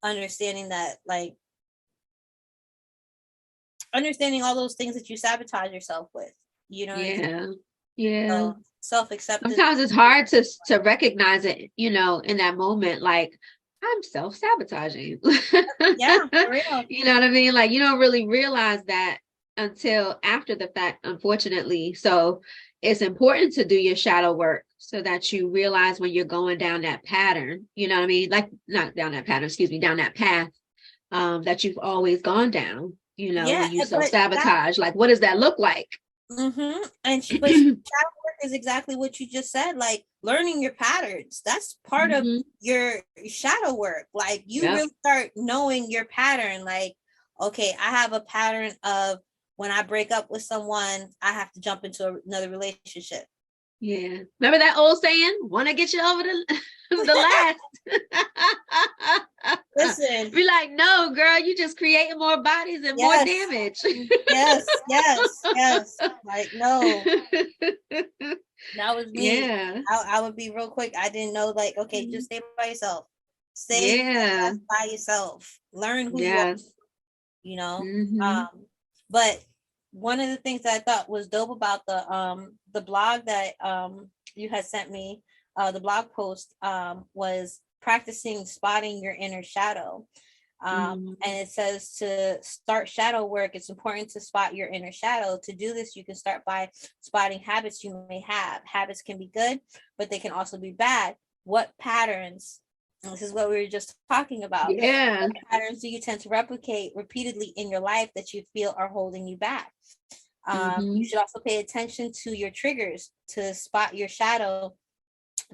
understanding that, like understanding all those things that you sabotage yourself with. You know what I mean? So, self-acceptance. Sometimes it's hard to recognize it, you know, in that moment, like I'm self-sabotaging. Yeah, for real. You know what I mean? Like you don't really realize that until after the fact, unfortunately. So it's important to do your shadow work so that you realize when you're going down that pattern, you know what I mean? Like not down that pattern, down that path that you've always gone down, you know, when you self-sabotage, like what does that look like? And but shadow work is exactly what you just said, like learning your patterns. That's part of your shadow work. Like you really start knowing your pattern. Like, okay, I have a pattern of when I break up with someone, I have to jump into another relationship. Yeah. Remember that old saying, want to get you over the last. Listen. Be like, no, girl, you just creating more bodies and more damage. Yes. Like, no. That was me. Yeah. I would be real quick. I didn't know, like, okay, just stay by yourself. Stay by yourself. Learn who you are. You know? But one of the things that I thought was dope about the blog that you had sent me, the blog post was practicing spotting your inner shadow. And it says to start shadow work, it's important to spot your inner shadow. To do this, you can start by spotting habits you may have. Habits can be good, but they can also be bad. What patterns? And this is what we were just talking about. Yeah. What patterns do you tend to replicate repeatedly in your life that you feel are holding you back? You should also pay attention to your triggers to spot your shadow.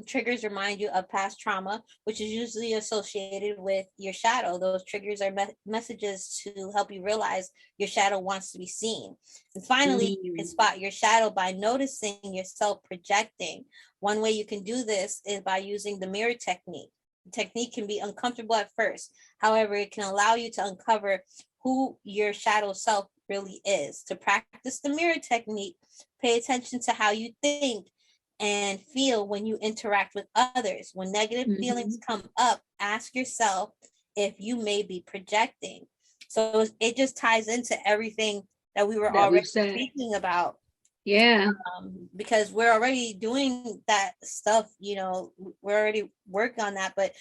Triggers remind you of past trauma, which is usually associated with your shadow. Those triggers are messages to help you realize your shadow wants to be seen. And finally, you can spot your shadow by noticing yourself projecting. One way you can do this is by using the mirror technique. The technique can be uncomfortable at first. However, it can allow you to uncover who your shadow self really is. To practice the mirror technique, pay attention to how you think and feel when you interact with others. When negative feelings come up, ask yourself if you may be projecting. So it just ties into everything that we were already speaking about. Yeah. Because we're already doing that stuff, you know, we're already working on that, but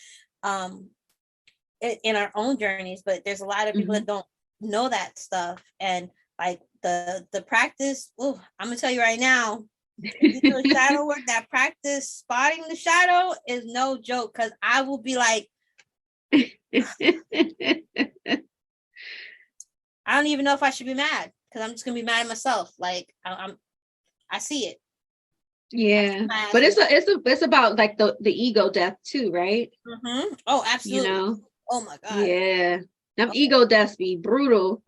in our own journeys, but there's a lot of people that don't know that stuff. And like the practice, I'm gonna tell you right now, you do shadow work, that practice spotting the shadow is no joke, because I will be like, I don't even know if I should be mad, because I'm just gonna be mad at myself. Like I see it. Yeah, but it's about like the ego death too, right? Oh, absolutely. You know. Oh my God. Yeah, them ego deaths be brutal.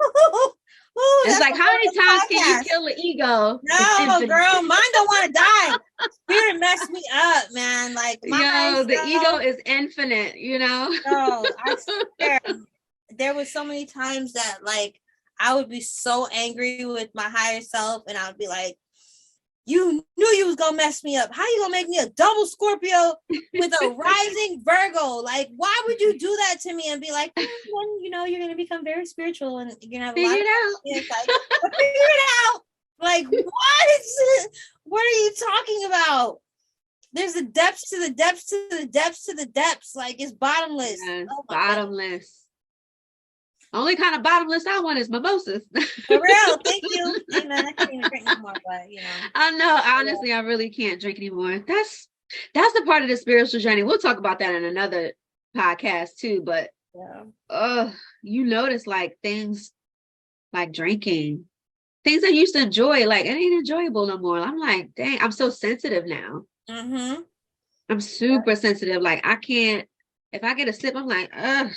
Ooh, it's like, how many times can you kill the ego? No, girl, mine don't want to die. Spirit messed me up, man. Like, the ego is infinite, you know. No, I swear. There was so many times that like I would be so angry with my higher self, and I would be like, you knew you was gonna mess me up. How you gonna make me a double Scorpio with a rising Virgo? Like, why would you do that to me? And be like, when you know you're gonna become very spiritual and you're gonna have a lot of like, figure it out. Like, what are you talking about? There's the depths to the depths to the depths to the depths. Like, it's bottomless. Yes, bottomless. Only kind of bottomless I want is mimosas. For real, thank you. Amen. I can't even drink anymore, but you know. I know, honestly, I really can't drink anymore. That's the part of the spiritual journey. We'll talk about that in another podcast too. But you notice like things like drinking, things I used to enjoy, like it ain't enjoyable no more. I'm like, dang, I'm so sensitive now. I'm super sensitive. Like I can't, if I get a sip, I'm like, ugh.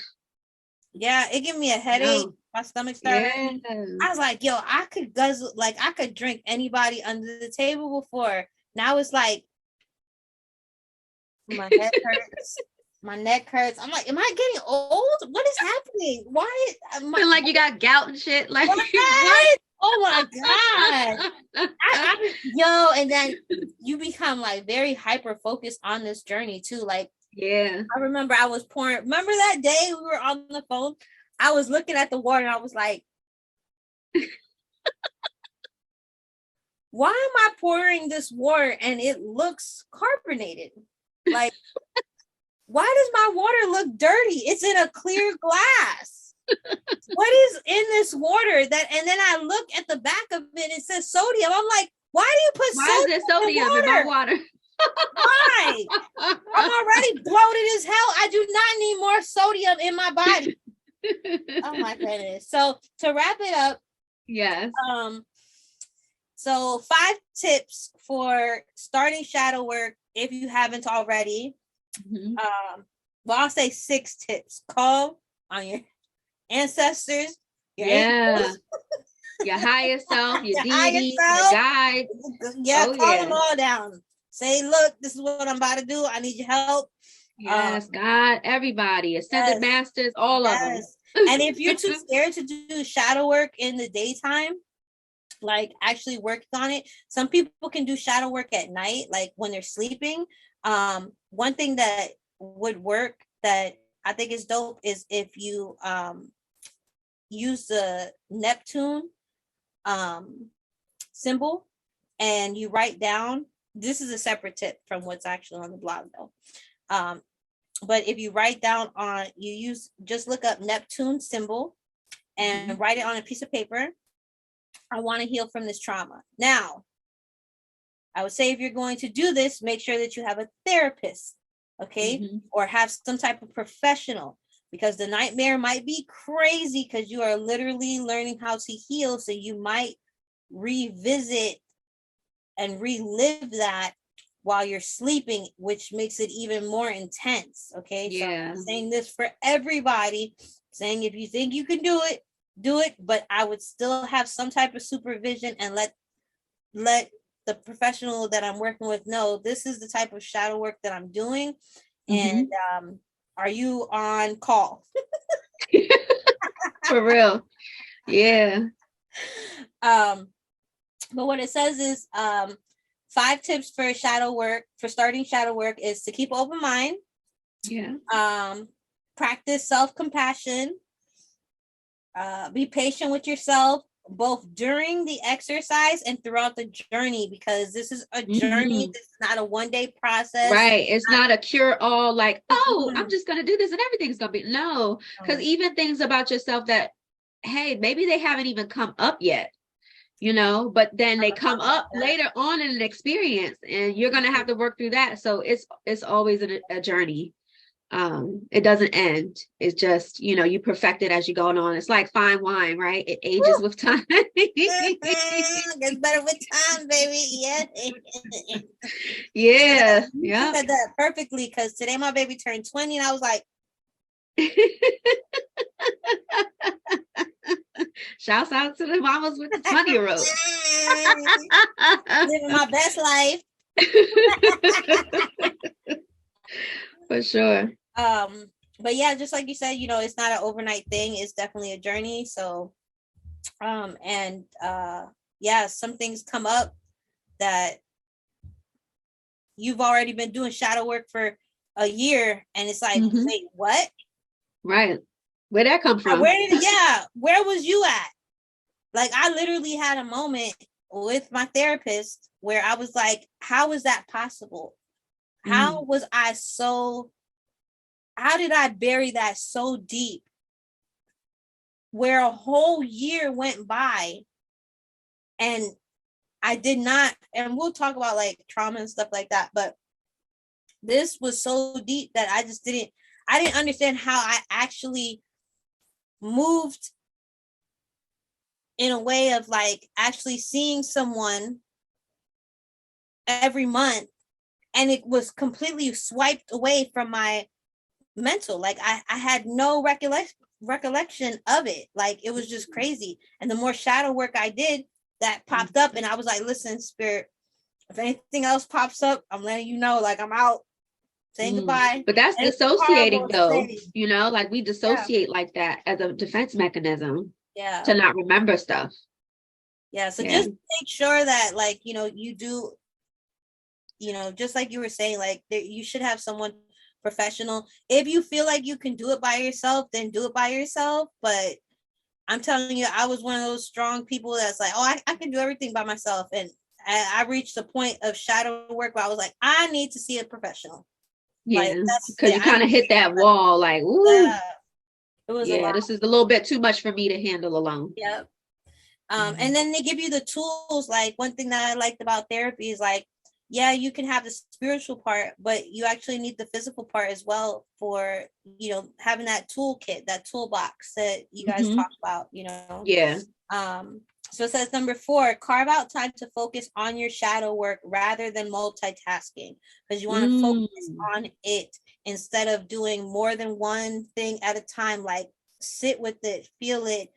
Yeah, it gave me a headache. My stomach started hurting. I was like, yo, I could guzzle, like I could drink anybody under the table before. Now it's like my head hurts, my neck hurts. I'm like, am I getting old? What is happening? Why? Feel like you got gout and shit. Like what? Oh my God. Yo, and then you become like very hyper focused on this journey too. Like, yeah, I remember I was pouring. Remember that day we were on the phone? I was looking at the water and I was like, why am I pouring this water and it looks carbonated? Like, why does my water look dirty? It's in a clear glass. What is in this water? That, and then I look at the back of it, it says sodium. I'm like, why do you put sodium in my water? Why? I'm already bloated as hell. I do not need more sodium in my body. Oh my goodness. So to wrap it up, yes. So 5 tips for starting shadow work if you haven't already. Well, I'll say 6 tips. Call on your ancestors, your angels. Your higher self, your deity, your guide. Yeah, call them all down. Say, look, this is what I'm about to do. I need your help. Yes, God, everybody, ascended masters, all of them. And if you're too scared to do shadow work in the daytime, like actually working on it, some people can do shadow work at night, like when they're sleeping. One thing that would work that I think is dope is if you use the Neptune symbol and you write down. This is a separate tip from what's actually on the blog though. But if you write down on, just look up Neptune symbol and write it on a piece of paper. I want to heal from this trauma. Now, I would say if you're going to do this, make sure that you have a therapist, okay? Or have some type of professional, because the nightmare might be crazy because you are literally learning how to heal. So you might revisit and relive that while you're sleeping, which makes it even more intense, okay? So I'm saying this for everybody, saying if you think you can do it, but I would still have some type of supervision and let the professional that I'm working with know this is the type of shadow work that I'm doing. And are you on call? For real. Yeah. But what it says is 5 tips for starting shadow work is to keep open mind. Practice self-compassion. Be patient with yourself, both during the exercise and throughout the journey, because this is a journey. This is not a one-day process. Right. It's not a cure-all, like, oh, I'm just going to do this and everything's going to be. No, because even things about yourself that, hey, maybe they haven't even come up yet, but then they come up later on in an experience and you're going to have to work through that. So it's always a journey. It doesn't end. It's just, you perfect it as you're going on. It's like fine wine, right? It ages with time. Gets better with time, baby. Yeah. You said that perfectly, because today my baby turned 20 and I was like, shouts out to the mamas with the 20-year-olds. Living my best life. For sure. But yeah, just like you said, it's not an overnight thing. It's definitely a journey. So some things come up that you've already been doing shadow work for a year, and it's like, wait, what? Right. Where'd that come from? Where was you at? Like, I literally had a moment with my therapist where I was like, how is that possible? How did I bury that so deep where a whole year went by and I did not, and we'll talk about like trauma and stuff like that, but this was so deep that I didn't understand how I actually moved in a way of like actually seeing someone every month, and it was completely swiped away from my mental. Like I had no recollection of it. Like it was just crazy. And the more shadow work I did, that popped up, and I was like, listen, spirit, if anything else pops up, I'm letting you know, like I'm out, saying goodbye. But that's dissociating though, like we dissociate like that as a defense mechanism to not remember stuff. So just make sure that like, you do, just like you were saying, like you should have someone professional. If you feel like you can do it by yourself, then do it by yourself. But I'm telling you, I was one of those strong people that's like, oh, I can do everything by myself. And I reached a point of shadow work where I was like, I need to see a professional. Yeah, because you kind of hit that wall, like, ooh, it was this is a little bit too much for me to handle alone. Yep. And then they give you the tools. Like one thing that I liked about therapy is like, you can have the spiritual part, but you actually need the physical part as well for, having that toolkit, that toolbox that you guys talk about, So it says number 4, carve out time to focus on your shadow work rather than multitasking, because you want to focus on it instead of doing more than one thing at a time. Like sit with it, feel it,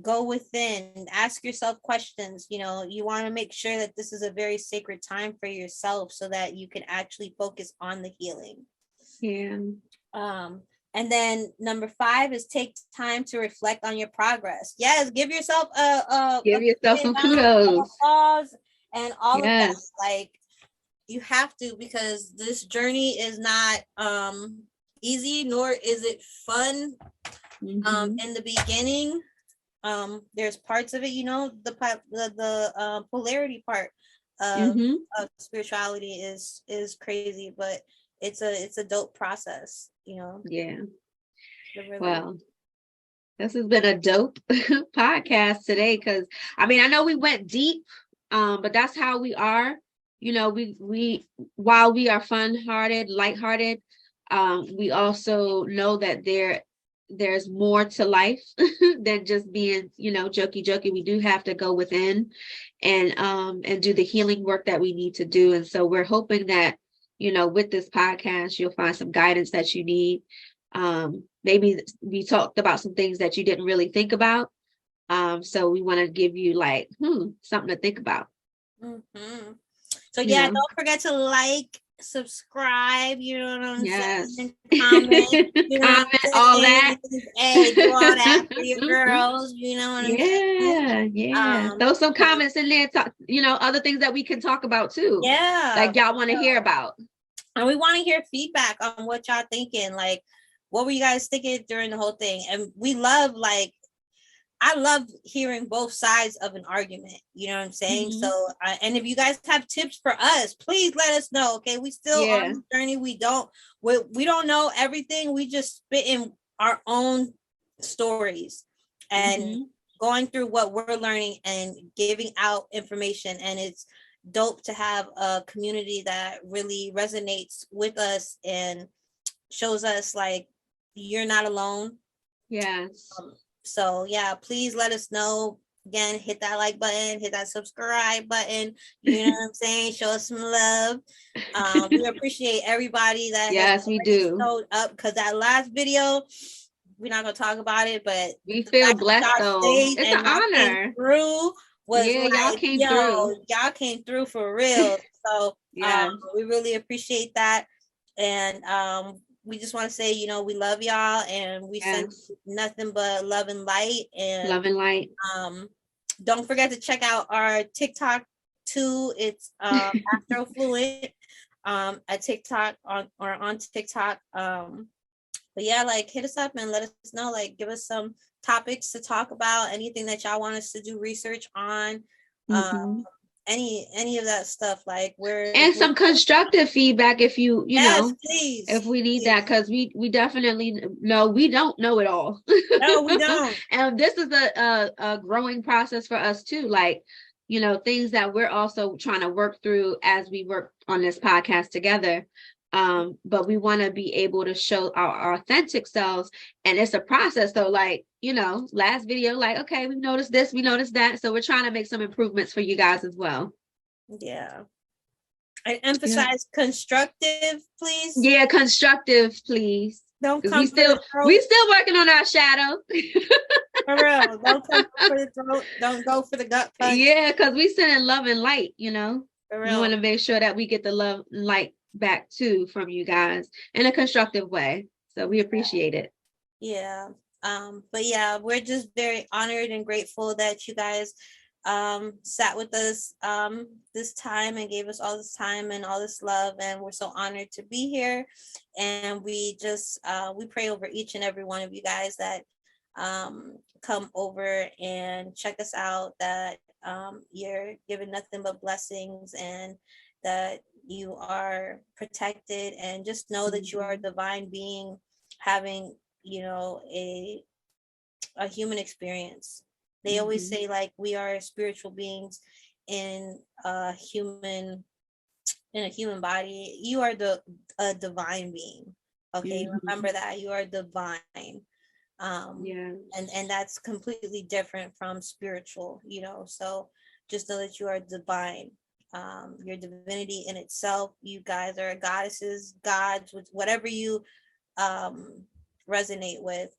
go within, ask yourself questions. You want to make sure that this is a very sacred time for yourself so that you can actually focus on the healing. And then number 5 is take time to reflect on your progress. Yes, give yourself some kudos, applause, and all of that. Like you have to, because this journey is not easy, nor is it fun. In the beginning, there's parts of it, the polarity part of spirituality is crazy, but it's a dope process, you know. Yeah. Really. Well, this has been a dope podcast today, because I mean, I know we went deep, but that's how we are. You know, we while we are fun-hearted, lighthearted, we also know that there's more to life than just being, you know, jokey. We do have to go within and do the healing work that we need to do. And so we're hoping that, you know, with this podcast, you'll find some guidance that you need. Maybe we talked about some things that you didn't really think about. So we want to give you like, something to think about. Mm-hmm. So You yeah, know? don't forget to like, subscribe, you know what I'm Yes. saying? Comment, you know Comment, what I'm all saying? that. Hey, do all that for your girls, you know what I'm saying? Yeah. Throw some comments in there, talk, you know, other things that we can talk about too. Yeah. Like y'all want to hear about. And we want to hear feedback on what y'all thinking. Like, what were you guys thinking during the whole thing? And we love, like, I love hearing both sides of an argument. You know what I'm saying? Mm-hmm. So, and if you guys have tips for us, please let us know. Okay, we still on the journey. We don't know everything. We just spit in our own stories and going through what we're learning and giving out information. And it's dope to have a community that really resonates with us and shows us like you're not alone. Yes. So yeah, please let us know. Again, hit that like button, hit that subscribe button. You know what I'm saying? Show us some love. We appreciate everybody that yes, we do. showed up, because that last video, we're not gonna talk about it, but we feel blessed though. It's an honor. Through was y'all came through. Y'all came through for real. So we really appreciate that. And we just want to say, you know, we love y'all, and we send nothing but love and light. And don't forget to check out our TikTok too. It's Astrofluent at TikTok on TikTok. But yeah, like hit us up and let us know, like give us some topics to talk about, anything that y'all want us to do research on. Any of that stuff, like some constructive feedback if you know, please, if we need that, because we definitely know we don't know it all. No, we don't. And this is a growing process for us too, like, you know, things that we're also trying to work through as we work on this podcast together. But we want to be able to show our authentic selves, and it's a process though. Like, you know, last video, like, okay, we noticed this, we noticed that, so we're trying to make some improvements for you guys as well. Yeah, I emphasize constructive, please. Yeah, constructive, please. Don't come we still working on our shadow. For real, don't come for the throat. Don't go for the gut punch. Yeah, because we sending love and light. You know, for real. We want to make sure that we get the love and light back too from you guys in a constructive way. So we appreciate it. Yeah. But yeah, we're just very honored and grateful that you guys sat with us this time and gave us all this time and all this love, and we're so honored to be here. And we just we pray over each and every one of you guys that come over and check us out, that you're given nothing but blessings, and that you are protected, and just know that you are a divine being having, you know, a human experience. They always say, like, we are spiritual beings in a human body. You are a divine being. Okay, remember that you are divine. And that's completely different from spiritual, you know. So just know that you are divine. Your divinity in itself. You guys are goddesses, gods, with whatever you resonate with.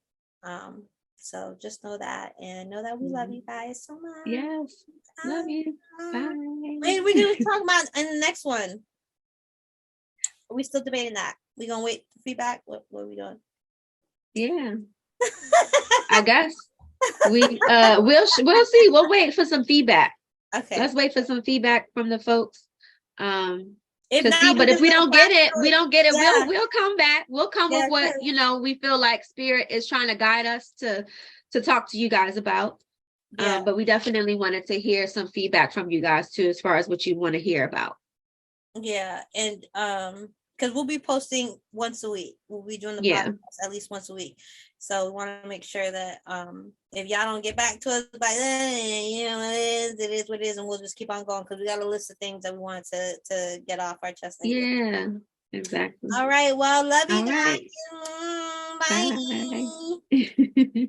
So just know that, and know that we love you guys so much. Yes, love you. Bye. Wait, we're gonna talk about in the next one. Are we still debating that? We gonna wait for feedback? What are we doing? Yeah, I guess we'll see. We'll wait for some feedback. Okay, let's wait for some feedback from the folks. If we don't get it, yeah. we'll come back. We'll come with what, you know, we feel like Spirit is trying to guide us to talk to you guys about. But we definitely wanted to hear some feedback from you guys too, as far as what you want to hear about. Yeah, and because we'll be posting once a week. We'll be doing the podcast at least once a week. So we want to make sure that if y'all don't get back to us by then, you know, it is what it is, and we'll just keep on going because we got a list of things that we wanted to get off our chest. Yeah, exactly. All right. Well, love you guys. Right. Bye.